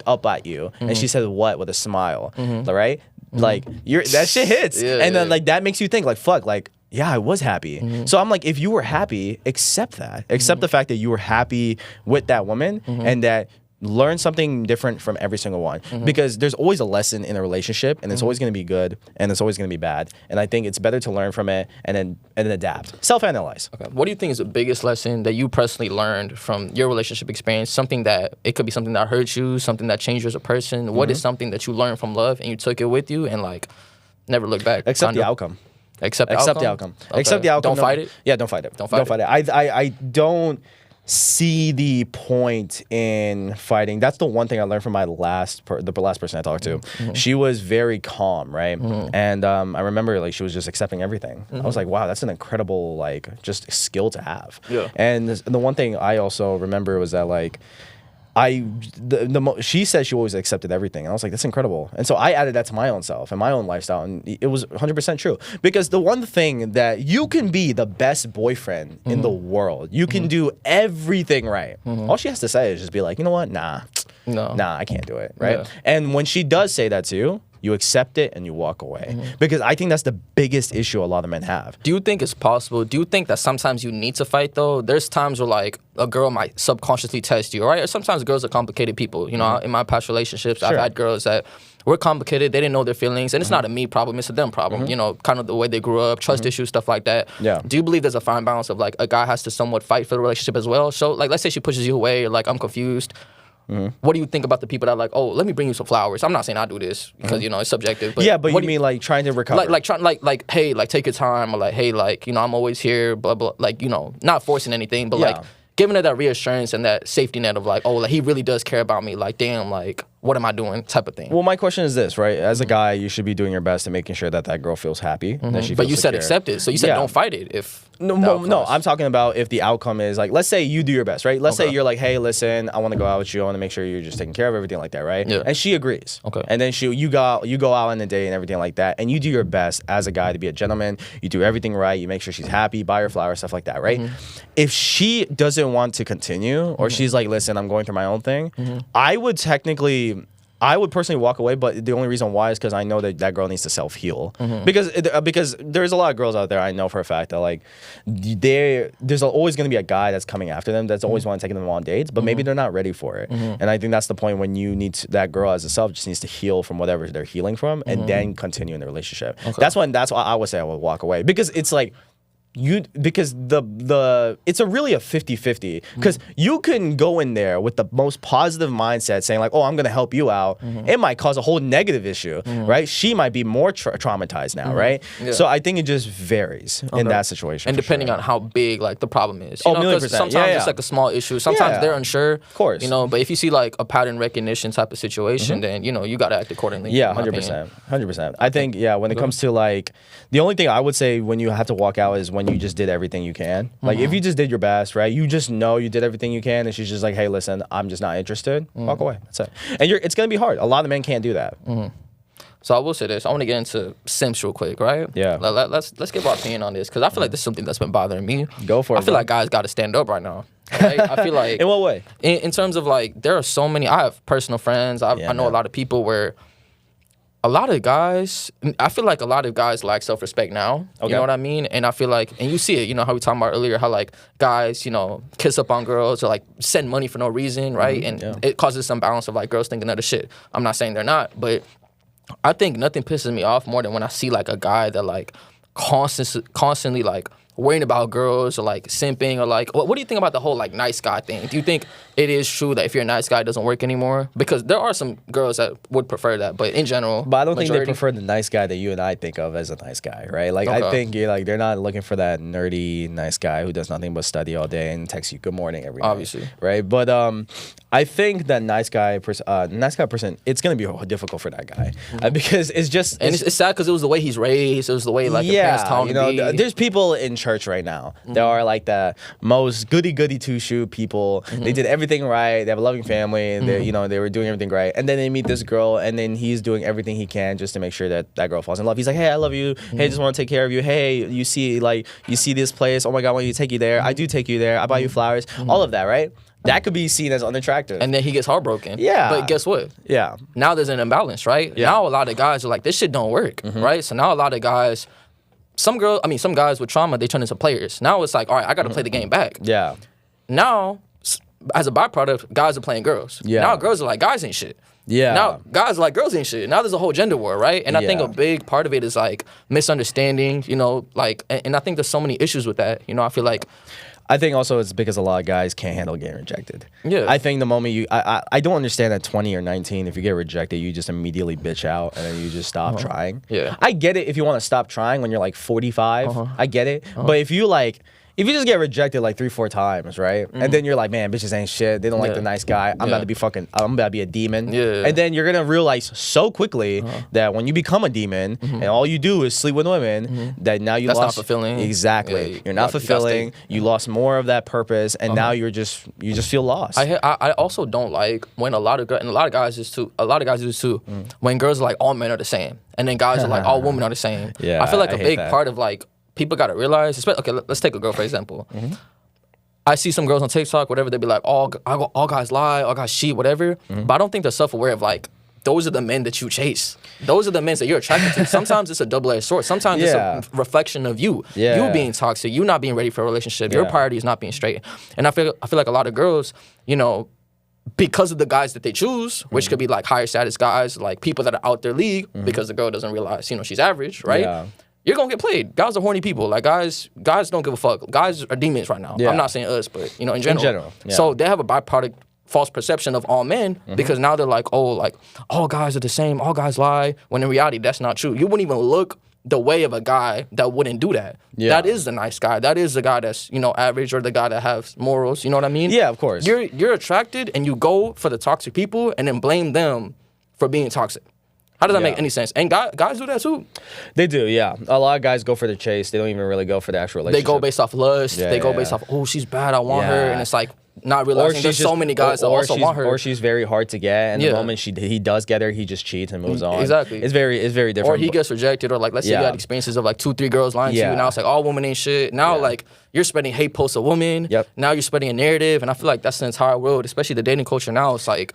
up at you, and she said what with a smile, right? Like that shit hits, and then like that makes you think like, fuck, like, yeah, I was happy. So I'm like, if you were happy, accept that. Accept the fact that you were happy with that woman, and that learn something different from every single one. Because there's always a lesson in a relationship, and it's always going to be good, and it's always going to be bad. And I think it's better to learn from it and then adapt. Self-analyze. Okay. What do you think is the biggest lesson that you personally learned from your relationship experience? Something that, it could be something that hurt you, something that changed you as a person. What is something that you learned from love and you took it with you and like never looked back? Accept the outcome. Accept the outcome. Okay. Accept the outcome. Don't fight it? Yeah, don't fight it. Don't fight it. I don't see the point in fighting. That's the one thing I learned from the last person I talked to. She was very calm, right? And I remember like she was just accepting everything. I was like, wow, that's an incredible like just skill to have. Yeah. And the one thing I also remember was that like, she said she always accepted everything. And I was like, that's incredible. And so I added that to my own self and my own lifestyle. And it was 100% true. Because the one thing that you can be the best boyfriend in the world. You can do everything right. All she has to say is just be like, you know what? Nah, I can't do it. Right. Yeah. And when she does say that to you, you accept it and you walk away. Because I think that's the biggest issue a lot of men have. Do you think it's possible? Do you think that sometimes you need to fight though? There's times where like a girl might subconsciously test you, right? Or sometimes girls are complicated people. You know, in my past relationships, I've had girls that were complicated. They didn't know their feelings. And it's not a me problem, it's a them problem. You know, kind of the way they grew up, trust issues, stuff like that. Yeah. Do you believe there's a fine balance of like a guy has to somewhat fight for the relationship as well? So like, let's say she pushes you away, or like, I'm confused. What do you think about the people that are like, oh, let me bring you some flowers? I'm not saying I do this because, you know, it's subjective. But yeah, but you mean like trying to recover? Like, hey, like take your time, or like, hey, like, you know, I'm always here, blah, blah. Like, you know, not forcing anything, but like giving her that reassurance and that safety net of like, oh, like he really does care about me. Like, damn, like, what am I doing? Type of thing. Well, my question is this, right? As a guy, you should be doing your best and making sure that girl feels happy. That she feels but you secure. said accept it. So you said don't fight it if... No, I'm talking about if the outcome is like, let's say you do your best, right? Let's say you're like, hey, listen, I want to go out with you. I want to make sure you're just taking care of everything like that, right? Yeah. And she agrees. Okay. And then you go out on the day and everything like that, and you do your best as a guy to be a gentleman. You do everything right. You make sure she's happy, buy her flowers, stuff like that, right? If she doesn't want to continue, or she's like, listen, I'm going through my own thing, I would technically I would personally walk away, but the only reason why is because I know that girl needs to self-heal. Because there's a lot of girls out there I know for a fact that like there's always going to be a guy that's coming after them that's always want to take them on dates, but maybe they're not ready for it. And I think that's the point when you need that girl as a self just needs to heal from whatever they're healing from and then continue in the relationship. That's why I would say I would walk away, because it's like because it's really a 50-50, because you can go in there with the most positive mindset saying like, oh, I'm gonna help you out. It might cause a whole negative issue, right? She might be more traumatized now, right? So I think it just varies in that situation, and depending on how big like the problem is. You know, '1,000,000%. Sometimes it's like a small issue. Sometimes they're unsure, of course, you know. But if you see like a pattern recognition type of situation, then you know you gotta act accordingly. Yeah, 100%. I think when it comes to like the only thing I would say when you have to walk out is when you just did everything you can. Like if you just did your best, right? You just know you did everything you can, and she's just like, hey, listen, I'm just not interested. Walk away. That's it. And it's gonna be hard. A lot of men can't do that. So I will say this. I want to get into Simps real quick, right? Yeah. Let's give our opinion on this, because I feel like this is something that's been bothering me. Go for it. I feel like guys got to stand up right now. Right? I feel like in what way? In terms of like, there are so many. I have personal friends. I know a lot of people where a lot of guys, I feel like a lot of guys lack self-respect now. You know what I mean? And I feel like, and you see it, you know, how we talked about earlier, how like guys, you know, kiss up on girls or like send money for no reason, right? And it causes some balance of like girls thinking other shit. I'm not saying they're not, but I think nothing pisses me off more than when I see like a guy that like constantly like worrying about girls or like simping or like, what do you think about the whole like nice guy thing? Do you think it is true that if you're a nice guy, it doesn't work anymore? Because there are some girls that would prefer that, but in general, but I don't think they prefer the nice guy that you and I think of as a nice guy, right? Like I think they're not looking for that nerdy nice guy who does nothing but study all day and texts you good morning every night, right? But I think that nice guy person, it's gonna be difficult for that guy because it's sad because it was the way he's raised, it was the way like the parents taught him to be. There's people in church right now. There are like the most goody two-shoe people. They did everything right. They have a loving family. They were doing everything right. And then they meet this girl, and then he's doing everything he can just to make sure that girl falls in love. He's like, hey, I love you. Hey, I just want to take care of you. Hey, you see this place. Oh my God, I want you to take you there. I do take you there. I buy you flowers. All of that, right? That could be seen as unattractive. And then he gets heartbroken. Yeah. But guess what? Yeah. Now there's an imbalance, right? Yeah. Now a lot of guys are like, this shit don't work, right? So now a lot of guys, some guys with trauma, they turn into players. Now it's like, all right, I got to play the game back. Yeah. Now, as a byproduct, guys are playing girls. Yeah. Now girls are like, guys ain't shit. Yeah. Now guys are like, girls ain't shit. Now there's a whole gender war, right? And I think a big part of it is like misunderstanding, you know, like, and I think there's so many issues with that. You know, I feel like, I think also it's because a lot of guys can't handle getting rejected. Yeah. I think the moment I don't understand at 20 or 19, if you get rejected, you just immediately bitch out and then you just stop trying. Yeah. I get it if you want to stop trying when you're like 45. I get it. But if you just get rejected like 3-4 times, right? And then you're like, man, bitches ain't shit. They don't like the nice guy. I'm about to be a demon. Yeah. And then you're gonna realize so quickly that when you become a demon and all you do is sleep with women, that now That's not fulfilling. Exactly. Yeah, you're not fulfilling. You lost more of that purpose, and now you just feel lost. I also don't like when a lot of guys do this too. When girls are like, all men are the same, and then guys are like, all women are the same. Yeah, I feel like a big that. part of like, people got to realize, okay, let's take a girl for example. I see some girls on TikTok, whatever, they be like, all guys lie, all guys cheat, whatever. But I don't think they're self-aware of like, those are the men that you chase. Those are the men that you're attracted to. Sometimes it's a double-edged sword. Sometimes it's a reflection of you. You being toxic, you not being ready for a relationship. Your priority is not being straight. And I feel like a lot of girls, you know, because of the guys that they choose, which could be like higher status guys, like people that are out their league, because the girl doesn't realize, you know, she's average, right? Yeah. You're gonna get played. Guys are horny people. Like guys don't give a fuck. Guys are demons right now. I'm not saying us, but you know, in general. So they have a byproduct false perception of all men because now they're like, oh, like all guys are the same, all guys lie. When in reality, that's not true. You wouldn't even look the way of a guy that wouldn't do that. Yeah. That is the nice guy. That is the guy that's, you know, average, or the guy that has morals. You know what I mean? Yeah, of course. You're attracted and you go for the toxic people and then blame them for being toxic. How does that make any sense? And guys do that too. They do, yeah. A lot of guys go for the chase. They don't even really go for the actual relationship. They go based off lust. They go based off, oh, she's bad, I want her. And it's like, not realizing there's so many guys that also want her. Or she's very hard to get, and the moment he does get her, he just cheats and moves on. Exactly. It's very different. Or he gets rejected, or like, let's say you had experiences of like 2-3 girls lying to you, and now it's like, all women ain't shit. Now like, you're spreading hate posts of women. Now you're spreading a narrative, and I feel like that's the entire world, especially the dating culture now. It's like,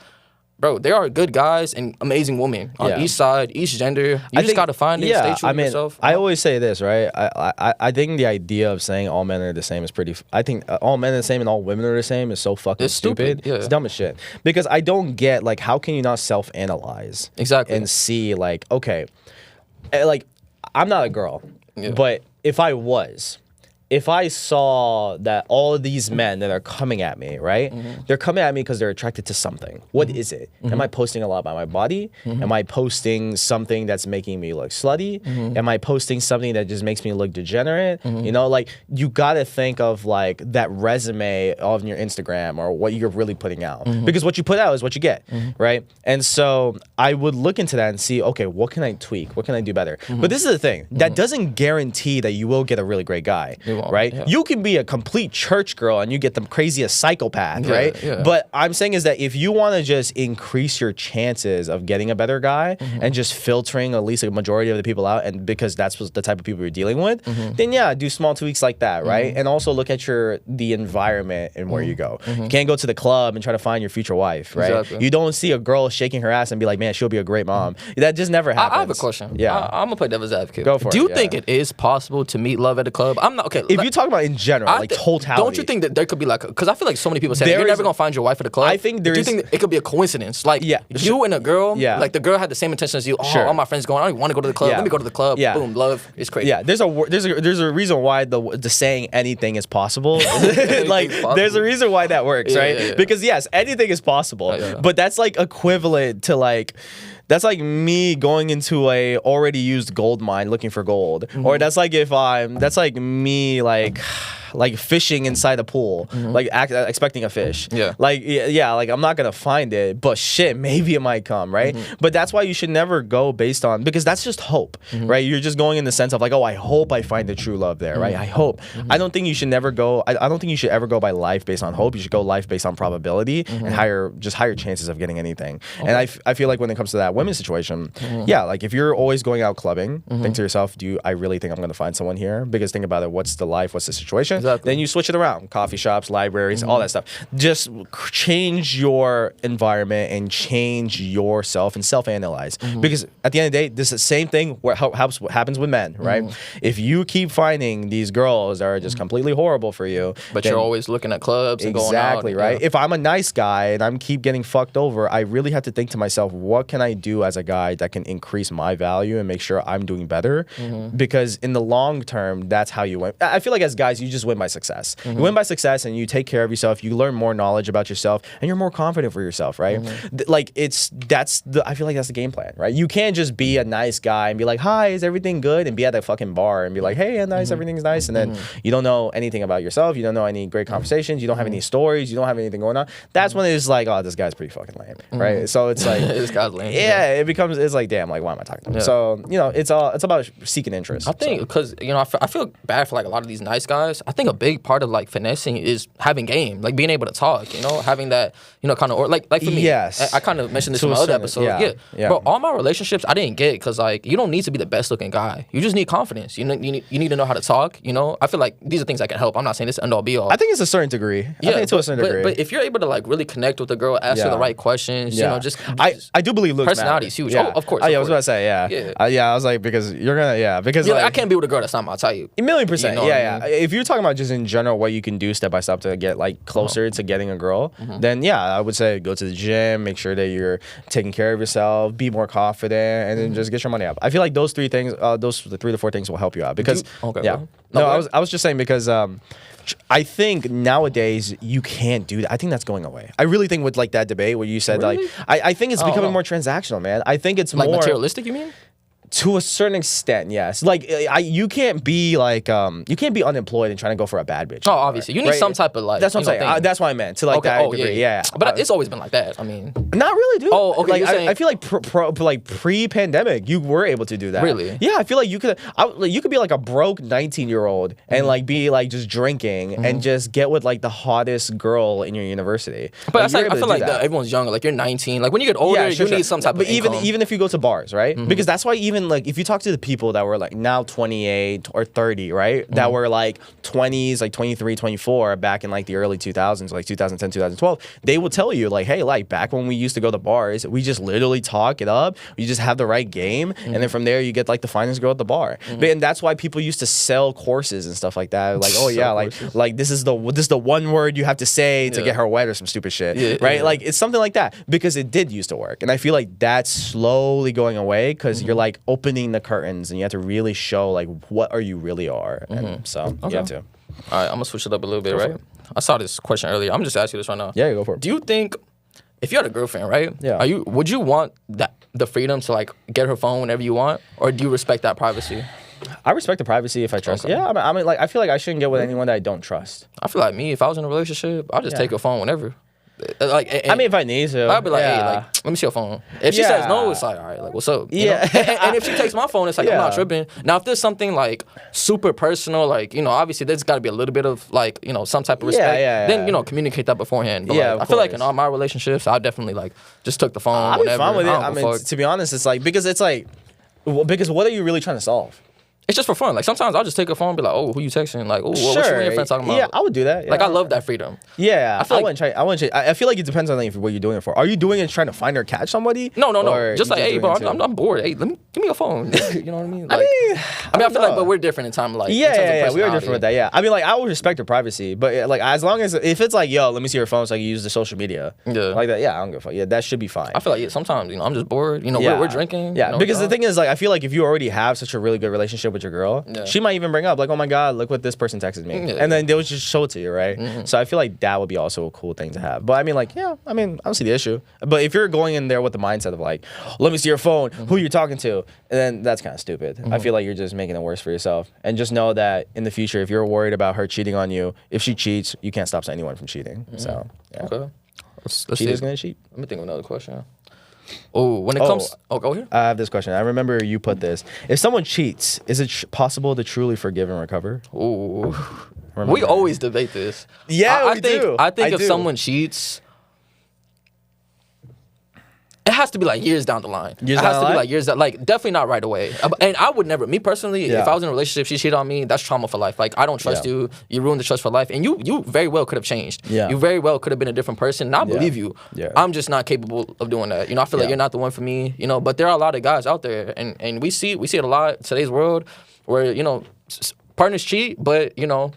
bro, there are good guys and amazing women on each side, each gender. You just got to find it, stay true to yourself. I always say this, right? I think the idea of saying all men are the same is pretty... I think all men are the same and all women are the same is so fucking stupid. Yeah. It's dumb as shit. Because I don't get, like, how can you not self-analyze? Exactly. And see, like, okay, like, I'm not a girl, but if I was... If I saw that all of these men that are coming at me, right? They're coming at me because they're attracted to something. What is it? Am I posting a lot about my body? Am I posting something that's making me look slutty? Am I posting something that just makes me look degenerate? You know, like, you gotta think of, like, that resume on your Instagram or what you're really putting out. Because what you put out is what you get, right? And so I would look into that and see, okay, what can I tweak? What can I do better? But this is the thing. That doesn't guarantee that you will get a really great guy. Right? Yeah. You can be a complete church girl and you get the craziest psychopath, right? Yeah. But I'm saying is that if you want to just increase your chances of getting a better guy and just filtering at least a majority of the people out, and because that's the type of people you're dealing with, then yeah, do small tweaks like that, right? And also look at the environment and where you go. You can't go to the club and try to find your future wife, right? Exactly. You don't see a girl shaking her ass and be like, man, she'll be a great mom. That just never happens. I have a question. Yeah. I'm gonna play devil's advocate. Go for it. Do you think it is possible to meet love at a club? I'm not okay. If you talk about in general, like totality. Don't you think that there could be like, because I feel like so many people say you're never gonna find your wife at a club. I think do you think that it could be a coincidence? Like you and a girl, like the girl had the same intention as you. Oh, all my friends going, I want to go to the club. Let me go to the club. Boom, love is crazy. Yeah, there's a reason why the saying anything is possible. Like there's a reason why that works, right? Yeah. Because yes, anything is possible, but that's like equivalent to like. That's like me going into a already used gold mine looking for gold. Or that's like that's like me like fishing inside a pool, like expecting a fish. Yeah. Like like I'm not gonna find it, but shit, maybe it might come, right? But that's why you should never go based on, because that's just hope, right? You're just going in the sense of like, oh, I hope I find the true love there, right? I hope. I don't think you should never go. I don't think you should ever go by life based on hope. You should go life based on probability and higher chances of getting anything. Okay. And I feel like when it comes to that women's situation, like if you're always going out clubbing, think to yourself, I really think I'm gonna find someone here? Because think about it, what's the life, what's the situation? Exactly. Then you switch it around. Coffee shops, libraries, all that stuff. Just change your environment and change yourself and self-analyze. Because at the end of the day, this is the same thing what happens with men, right? If you keep finding these girls that are just completely horrible for you, but you're always looking at clubs and going out. Exactly, right? If I'm a nice guy and I'm keep getting fucked over, I really have to think to myself, what can I do as a guy that can increase my value and make sure I'm doing better? Because in the long term, that's how you win. I feel like as guys, you just win by success. You win by success and you take care of yourself, you learn more knowledge about yourself, and you're more confident for yourself, right? Like I feel like that's the game plan, right? You can't just be a nice guy and be like, hi, is everything good? And be at a fucking bar and be like, hey, nice, everything's nice. And then you don't know anything about yourself, you don't know any great conversations, you don't have any stories, you don't have anything going on. That's when it's like, oh, this guy's pretty fucking lame, right? So it's like, this guy's lame. Yeah, it's like, damn, like, why am I talking to him? So, you know, it's about seeking interest. I think because, you know, I feel bad for like a lot of these nice guys. I think a big part of like finessing is having game, like being able to talk, you know, having that, you know, kind of, or like for me, I kind of mentioned this in my other episode. But all my relationships I didn't get because like you don't need to be the best looking guy. You just need confidence. You need to know how to talk. You know, I feel like these are things that can help. I'm not saying this end all be all. I think it's a certain degree. I think to a certain degree. But if you're able to like really connect with the girl, ask her the right questions, you know, just I do believe looks personality is huge. Oh, of course. I was about to say, I was like, because you're gonna, because like, I can't be with a girl that's not my type. 1,000,000%. You know If you're talking about just in general what you can do step by step to get like closer to getting a girl, then I would say go to the gym, make sure that you're taking care of yourself, be more confident, and then just get your money up. I feel like those 3 things, the 3 to 4 things will help you out because I was just saying because I think nowadays you can't do that. I think that's going away. I really think with like that debate where you said like I think it's becoming more transactional, man. I think it's like more materialistic. You mean? To a certain extent, yes. Like you can't be like you can't be unemployed and trying to go for a bad bitch. Oh, obviously, you need some type of like. That's what I'm saying. That's what I meant to like that degree. Yeah. But it's always been like that. I mean, not really, dude. Oh, okay. Like I feel like pre-pandemic, you were able to do that. Really? Yeah, I feel like you could be like a broke 19-year-old and like be like just drinking and just get with like the hottest girl in your university. But like, I feel like everyone's younger. Like you're 19. Like when you get older, you need some type of income. Even if you go to bars, right? Because that's why even even like if you talk to the people that were like now 28 or 30, right? That were like 20s, like 23, 24 back in like the early 2000s, like 2010, 2012, they will tell you like, hey, like back when we used to go to bars, we just literally talk it up. You just have the right game. And then from there you get like the finest girl at the bar. And that's why people used to sell courses and stuff like that. Like, oh yeah, like this is the one word you have to say to get her wet or some stupid shit, right? Like it's something like that because it did used to work. And I feel like that's slowly going away because you're like opening the curtains and you have to really show like what are you really are. And so you have to. All right, I'm gonna switch it up a little bit, right? I saw this question earlier. I'm just asking you this right now. Yeah, go for it. Do you think if you had a girlfriend, right? Yeah. Would you want the freedom to like get her phone whenever you want, or do you respect that privacy? I respect the privacy if I trust. Yeah, I mean, like I feel like I shouldn't get with anyone that I don't trust. I feel like me, if I was in a relationship, I'll just take her phone whenever. Like, I mean, if I need to, I'd be like, hey, like, let me see your phone. If she says no, it's like, all right, like, what's up? You know? And if she takes my phone, it's like, I'm not tripping. Now, if there's something like super personal, like, you know, obviously there's got to be a little bit of like, you know, some type of respect. Then, you know, communicate that beforehand. But like, I feel like in all my relationships, I definitely like just took the phone. I'd be fine with it. I mean, fuck. to be honest, it's like because what are you really trying to solve? It's just for fun. Like sometimes I'll just take a phone and be like, oh, who you texting? Like, oh, what you and your friend talking about? Yeah, I would do that. Yeah. Like I love that freedom. Yeah, I wouldn't try. I feel like it depends on like, what you're doing it for. Are you doing it trying to find or catch somebody? No. Just like, hey, bro, I'm bored. Hey, give me your phone. You know what I mean? Like, I feel like, but we're different in time of like. Yeah, we are different with that. Yeah, I mean, like I would respect her privacy, but like as long as if it's like, yo, let me see your phone so I can use the social media. Like that. Yeah, I don't give a fuck. Yeah, that should be fine. I feel like sometimes you know I'm just bored. You know, we're drinking. Yeah, because the thing is like I feel like if you already have such a really good relationship with your girl. She might even bring up like, oh my god, look what this person texted me, and then they'll just show it to you, right? So I feel like that would be also a cool thing to have. But I mean, like, I don't see the issue. But if you're going in there with the mindset of like, let me see your phone, who you're talking to, and then that's kind of stupid. I feel like you're just making it worse for yourself. And just know that in the future, if you're worried about her cheating on you, if she cheats, you can't stop anyone from cheating. So yeah. Okay, let's cheater's gonna cheat. Let me think of another question. Oh, when it comes... Oh, go here. I have this question. I remember you put this. If someone cheats, is it possible to truly forgive and recover? Ooh. We always debate this. Yeah, I think if someone cheats... It has to be like years down the line. Definitely not right away. And I would never, me personally, if I was in a relationship, she cheated on me, that's trauma for life. Like, I don't trust you. You ruined the trust for life. And you very well could have changed. You very well could have been a different person. And I believe you. I'm just not capable of doing that. You know, I feel like you're not the one for me. You know, but there are a lot of guys out there. And we see it a lot in today's world where, you know, partners cheat, but, you know,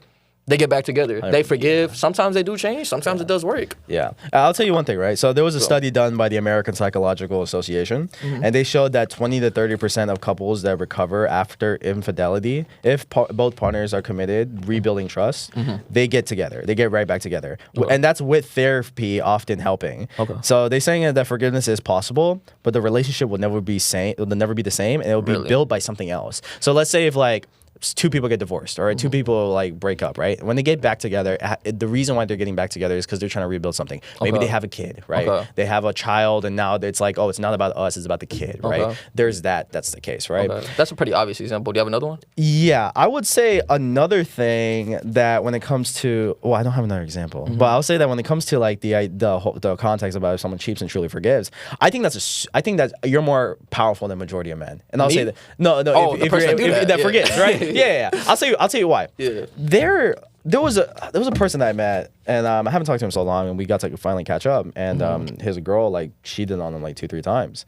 they get back together. They forgive. Sometimes they do change. Sometimes it does work. Yeah. I'll tell you one thing, right? So there was a study done by the American Psychological Association, and they showed that 20 to 30% of couples that recover after infidelity, if both partners are committed, rebuilding trust, they get together. They get right back together. And that's with therapy often helping. So they're saying that forgiveness is possible, but the relationship will never be the same, and it will be built by something else. So let's say if like two people get divorced or two people like break up, right? When they get back together, the reason why they're getting back together is because they're trying to rebuild something. Maybe they have a kid, right? They have a child, and now it's like, oh, it's not about us, it's about the kid, right? There's that's the case, right? That's a pretty obvious example. Do you have another one? Yeah, I would say another thing that when it comes to, I don't have another example, but I'll say that when it comes to like the context about if someone cheats and truly forgives, I think that you're more powerful than majority of men, and I'll say that if you're forgives, right? Yeah. I'll tell you why. Yeah. There was a person that I met, and I haven't talked to him so long, and we got to finally catch up. And his girl like cheated on him like 2-3 times,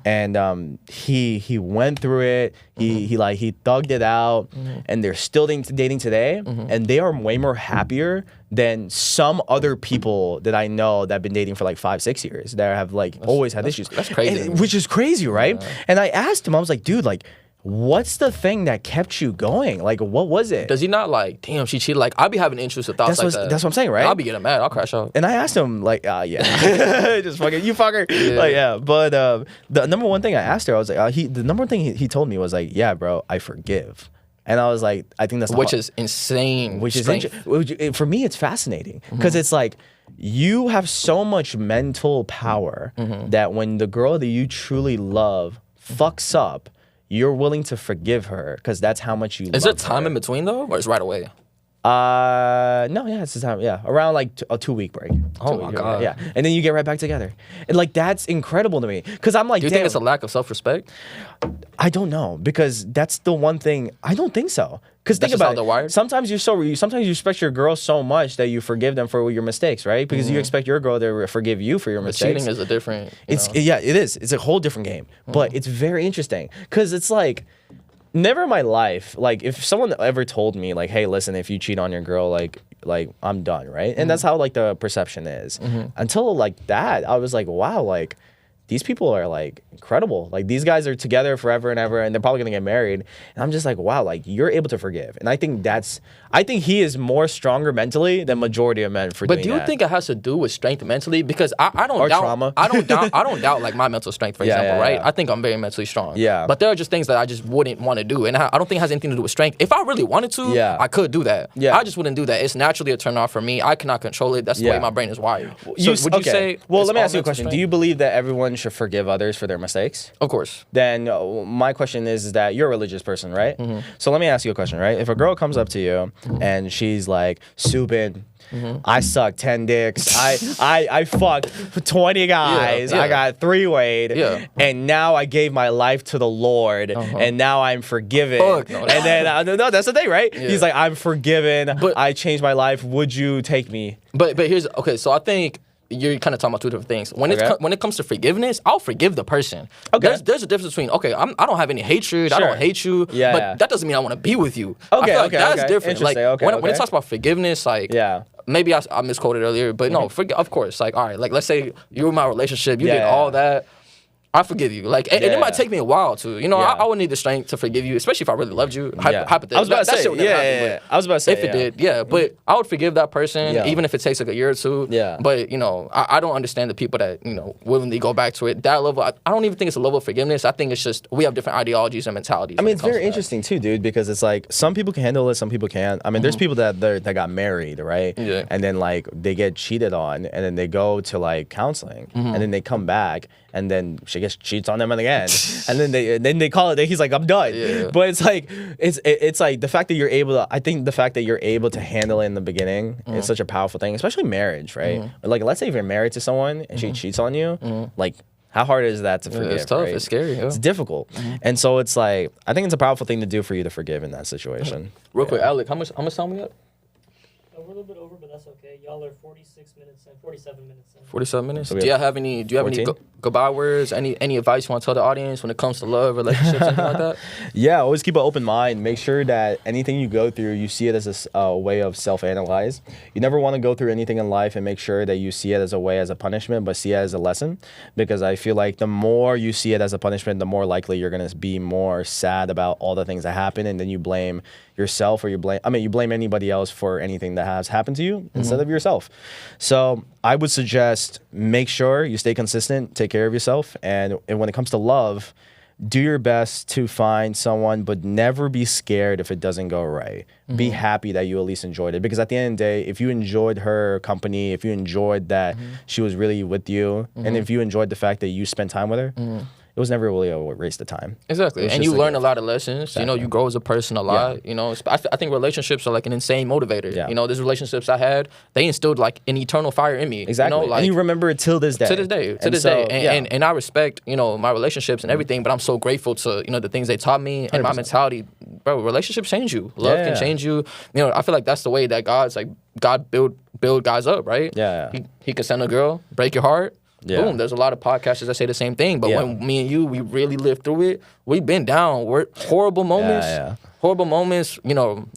and he went through it. He thugged it out, and they're still dating today, and they are way more happier than some other people that I know that have been dating for like 5-6 years that have like always had issues. That's crazy. Which is crazy, right? Yeah. And I asked him, I was like, dude, like, what's the thing that kept you going? Like, what was it? Does he not like, damn, she cheated? Like, I'd be having intrusive thoughts like that. That's what I'm saying, right? I'll be getting mad. I'll crash out. And I asked him, like, just fucking, you fucker. Yeah. Like, yeah. But the number one thing I asked her, I was like, the number one thing he told me was like, yeah, bro, I forgive. And I was like, I think that's is insane. Which is for me, it's fascinating because it's like you have so much mental power that when the girl that you truly love fucks up, you're willing to forgive her because that's how much you love her. Is there time in between though, or is it right away? No, yeah, it's the time. Yeah, around like a 2-week break. Oh my God. Yeah, and then you get right back together, and like that's incredible to me because I'm like, Do you think it's a lack of self-respect? I don't know because that's the one thing. I don't think so. Because think That's just how about they're it. wired? Sometimes you respect your girl so much that you forgive them for your mistakes, right? Because you expect your girl to forgive you for your mistakes. Cheating is a different. Yeah, it is. It's a whole different game, but it's very interesting because it's like. Never in my life, like if someone ever told me like, hey, listen, if you cheat on your girl, like I'm done, right? And that's how like the perception is. Until like that, I was like, wow, like these people are like incredible. Like these guys are together forever and ever, and they're probably gonna get married. And I'm just like, wow, like you're able to forgive. And I think he is more stronger mentally than majority of men for doing that. But do you think it has to do with strength mentally? Because I don't Or doubt trauma. I don't doubt like my mental strength, for example, right? I think I'm very mentally strong. Yeah. But there are just things that I just wouldn't want to do. And I don't think it has anything to do with strength. If I really wanted to, I could do that. Yeah. I just wouldn't do that. It's naturally a turn off for me. I cannot control it. That's the way my brain is wired. So would you say Well, it's let me all ask you a mental question. strength? Do you believe that everyone should forgive others for their mistakes? Of course. Then my question is that you're a religious person, right? So let me ask you a question, right? If a girl comes up to you and she's like, Subin, I suck 10 dicks. I fucked 20 guys. I got 3 weighed. And now I gave my life to the Lord. And now I'm forgiven. Fuck, no. And then, no, that's the thing, right? He's like, I'm forgiven. But I changed my life. Would you take me? But here's, okay, so I think you're kind of talking about two different things. When it comes to forgiveness, I'll forgive the person. Okay. There's a difference between, okay, I don't have any hatred, I don't hate you, but that doesn't mean I want to be with you. I feel like that's different. Like when it talks about forgiveness, like maybe I misquoted earlier, but no, of course, like all right, like let's say you were in my relationship, you did all that. I forgive you. Like, and it might take me a while to, I would need the strength to forgive you, especially if I really loved you. Hypothetically, I was about to say, I was about to say, if it did, but I would forgive that person, even if it takes like a year or two. But I don't understand the people that willingly go back to it. That level, I don't even think it's a level of forgiveness. I think it's just we have different ideologies and mentalities. I mean, it's very interesting too, dude, because it's like some people can handle it, some people can't. I mean, there's people that got married, right? Yeah. And then like they get cheated on, and then they go to like counseling, and then they come back. And then she cheats on them again, and then they call it. He's like, I'm done. Yeah. But it's like the fact that you're able to. I think the fact that you're able to handle it in the beginning is such a powerful thing, especially marriage, right? Like, let's say if you're married to someone and she cheats on you, like. How hard is that to forgive? It's tough. Right? It's scary. Yeah. It's difficult, and so it's like I think it's a powerful thing to do for you to forgive in that situation. Real quick, Alec, how much time we got? We're a little bit over, but that's okay. Y'all are 46 minutes and 47 minutes in. 47 minutes. Do you have any goodbye words? Any advice you want to tell the audience when it comes to love, relationships, anything like that? Yeah, always keep an open mind. Make sure that anything you go through, you see it as a way of self-analyze. You never want to go through anything in life and make sure that you see it as a way as a punishment, but see it as a lesson. Because I feel like the more you see it as a punishment, the more likely you're going to be more sad about all the things that happen, and then you blame yourself or you blame anybody else for anything that has happened to you instead of yourself. So I would suggest make sure you stay consistent, take care of yourself, and when it comes to love, do your best to find someone, but never be scared if it doesn't go right. Be happy that you at least enjoyed it, because at the end of the day, if you enjoyed her company, if you enjoyed that she was really with you, and if you enjoyed the fact that you spent time with her, it was never really a waste of time. Exactly. And you learn a lot of lessons. Exactly. You grow as a person a lot. I think relationships are like an insane motivator. Yeah. These relationships I had, they instilled like an eternal fire in me. Exactly. And you remember it till this day. To this day. And I respect, my relationships and everything, but I'm so grateful to, the things they taught me and 100%. My mentality. Bro, relationships change you. Love can change you. I feel like that's the way that God build guys up, right? Yeah. He can send a girl, break your heart. Yeah. Boom, there's a lot of podcasters that say the same thing, but when me and you, we really lived through it, we've been down. We're horrible moments,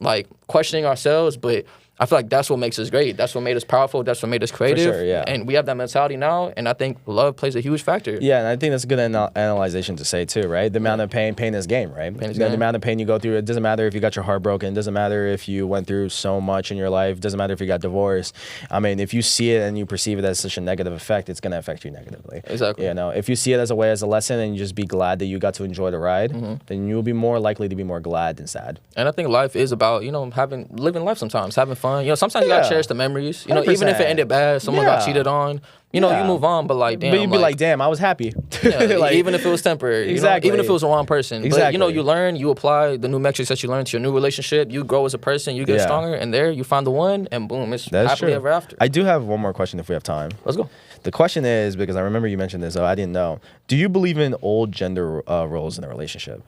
like questioning ourselves, but I feel like that's what makes us great. That's what made us powerful. That's what made us creative. For sure, yeah. And we have that mentality now, and I think love plays a huge factor. Yeah, and I think that's a good analyzation to say too, right? The amount of pain is game, right? The amount of pain you go through, it doesn't matter if you got your heart broken. It doesn't matter if you went through so much in your life. It doesn't matter if you got divorced. I mean, if you see it and you perceive it as such a negative effect, it's going to affect you negatively. Exactly. If you see it as a lesson and you just be glad that you got to enjoy the ride, then you'll be more likely to be more glad than sad. And I think life is about, living life sometimes, having fun. fun. You know, sometimes you gotta Yeah. cherish the memories. You know, even if it 100%. ended bad, someone got Yeah. cheated on. You know, Yeah. you move on, but like, damn, But you'd be like, damn, I was happy. yeah, Like, even if it was temporary, Exactly. you know, even if it was the wrong person. But you know, Exactly. you learn, you apply the new metrics that you learn to your new relationship. You grow as a person, you get Yeah. stronger, and there you find the one, and boom, it's That's happily true. ever after. I do have one more question if we have time. Let's go. The question is, because I remember you mentioned this, so I didn't know. Do you believe in old gender roles in a relationship?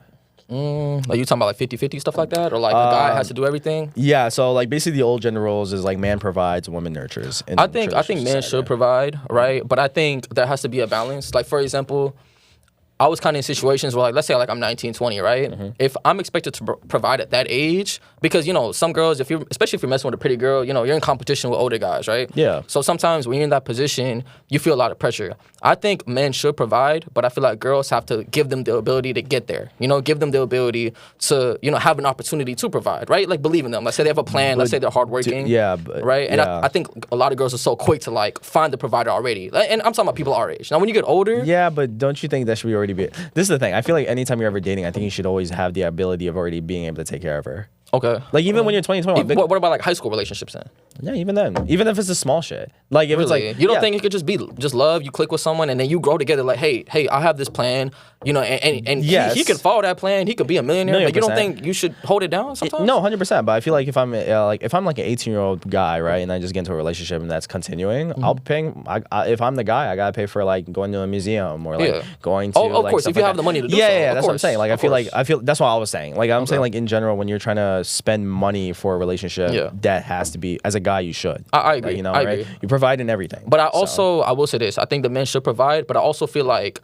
Like you talking about like 50-50 stuff like that, or like a guy has to do everything? Yeah, so like basically the old gender roles is like man provides, woman nurtures. in I think traditional men society. should provide, right? But I think there has to be a balance. Like for example, I was kind of in situations where, like, let's say like I'm 19, 20, right? If I'm expected to provide at that age, because, you know, some girls, especially if you're messing with a pretty girl, you know, you're in competition with older guys, right? Yeah. So sometimes when you're in that position, you feel a lot of pressure. I think men should provide, but I feel like girls have to give them the ability to get there. You know, give them the ability to, you know, have an opportunity to provide, right? Like believe in them. Let's say they have a plan. Let's say they're hardworking. Right? And yeah. I think a lot of girls are so quick to like find the provider already. And I'm talking about people our age. Now, when you get older, Yeah, but don't you think that should be already be? This is the thing. I feel like anytime you're ever dating, I think you should always have the ability of already being able to take care of her. okay. Like even when you're 20, 21. What about like high school relationships then? Yeah, even then. Even if it's a small shit. Like if it's Really? like You don't yeah. think it could just be just love? You click with someone and then you grow together. Like, hey, I have this plan. You know, and Yes. he could follow that plan. He could be a millionaire. But you don't 1,000,000%. think you should hold it down sometimes? No, 100%. But I feel like if I'm like an 18-year-old guy, right, and I just get into a relationship and that's continuing, I'll be paying. If I'm the guy, I gotta pay for like going to a museum or like Yeah. going to. Oh, of like, course, stuff if you like have that. the money to do yeah, so, yeah, of that's what I'm course, saying. Like of I feel that's what I was saying. Like I'm saying Okay. like in general, when you're trying to spend money for a relationship, Yeah. that has to be as a guy you should. I agree. Like, you know, I right? agree. You provide in everything. But I So. will say this. I think the men should provide, but I also feel like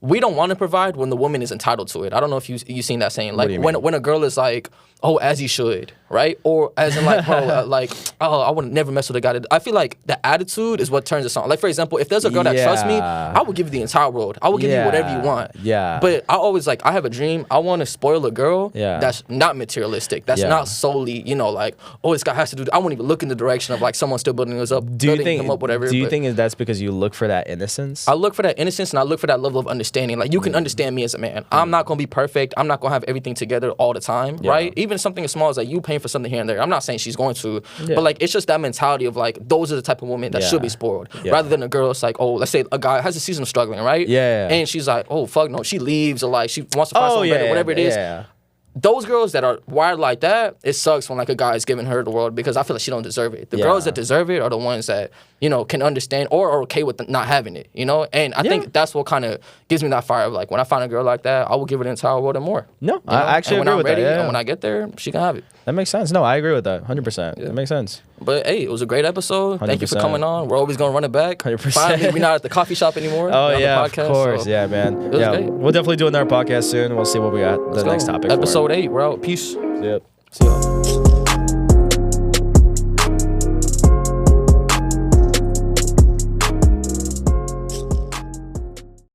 we don't want to provide when the woman is entitled to it. I don't know if you seen that saying. Like do you when mean? when a girl is like, oh, as he should, right? Or as in like, bro, like, oh, I would never mess with a guy. I feel like the attitude is what turns us on. Like for example, if there's a girl that trusts me, Yeah. I would give you the entire world. I will give you whatever you want. Yeah. But I always like, I have a dream. I want to spoil a girl Yeah. that's not materialistic. That's Yeah. not solely, you know, like, oh, this guy has to do. I won't even look in the direction of like someone still building us up, Do you building think? him up, whatever. Do you but- think that's because you look for that innocence? I look for that innocence and I look for that level of understanding. Like you can understand me as a man. I'm not gonna be perfect. I'm not gonna have everything together all the time, right? Even something as small as like you paying for something here and there. I'm not saying she's going to, but like it's just that mentality of like those are the type of women that should be spoiled, Yeah. rather than a girl that's like, oh, let's say a guy has a season of struggling, right? Yeah. And she's like, oh fuck no, she leaves or like she wants to find someone better, whatever it is. Yeah. Those girls that are wired like that, it sucks when like a guy is giving her the world because I feel like she don't deserve it. The Yeah. girls that deserve it are the ones that, you know, can understand or are okay with not having it, you know? And I think that's what kind of gives me that fire of like when I find a girl like that, I will give her the entire world and more. No, You know? I actually and when agree I'm with ready, that. Yeah. And when I get there, she can have it. That makes sense. No, I agree with that. 100%. That makes sense. But hey, it was a great episode. Thank you for 100%. coming on. We're always gonna run it back. 100%. Finally, we're not at the coffee shop ananymore. Oh We're on yeah, the podcast, of course. so Yeah, man. was Yeah, great. we'll definitely do another podcast soon. We'll see what we got. let's The next go. topic. Episode 8. We're out. Peace. Yep. See y'all.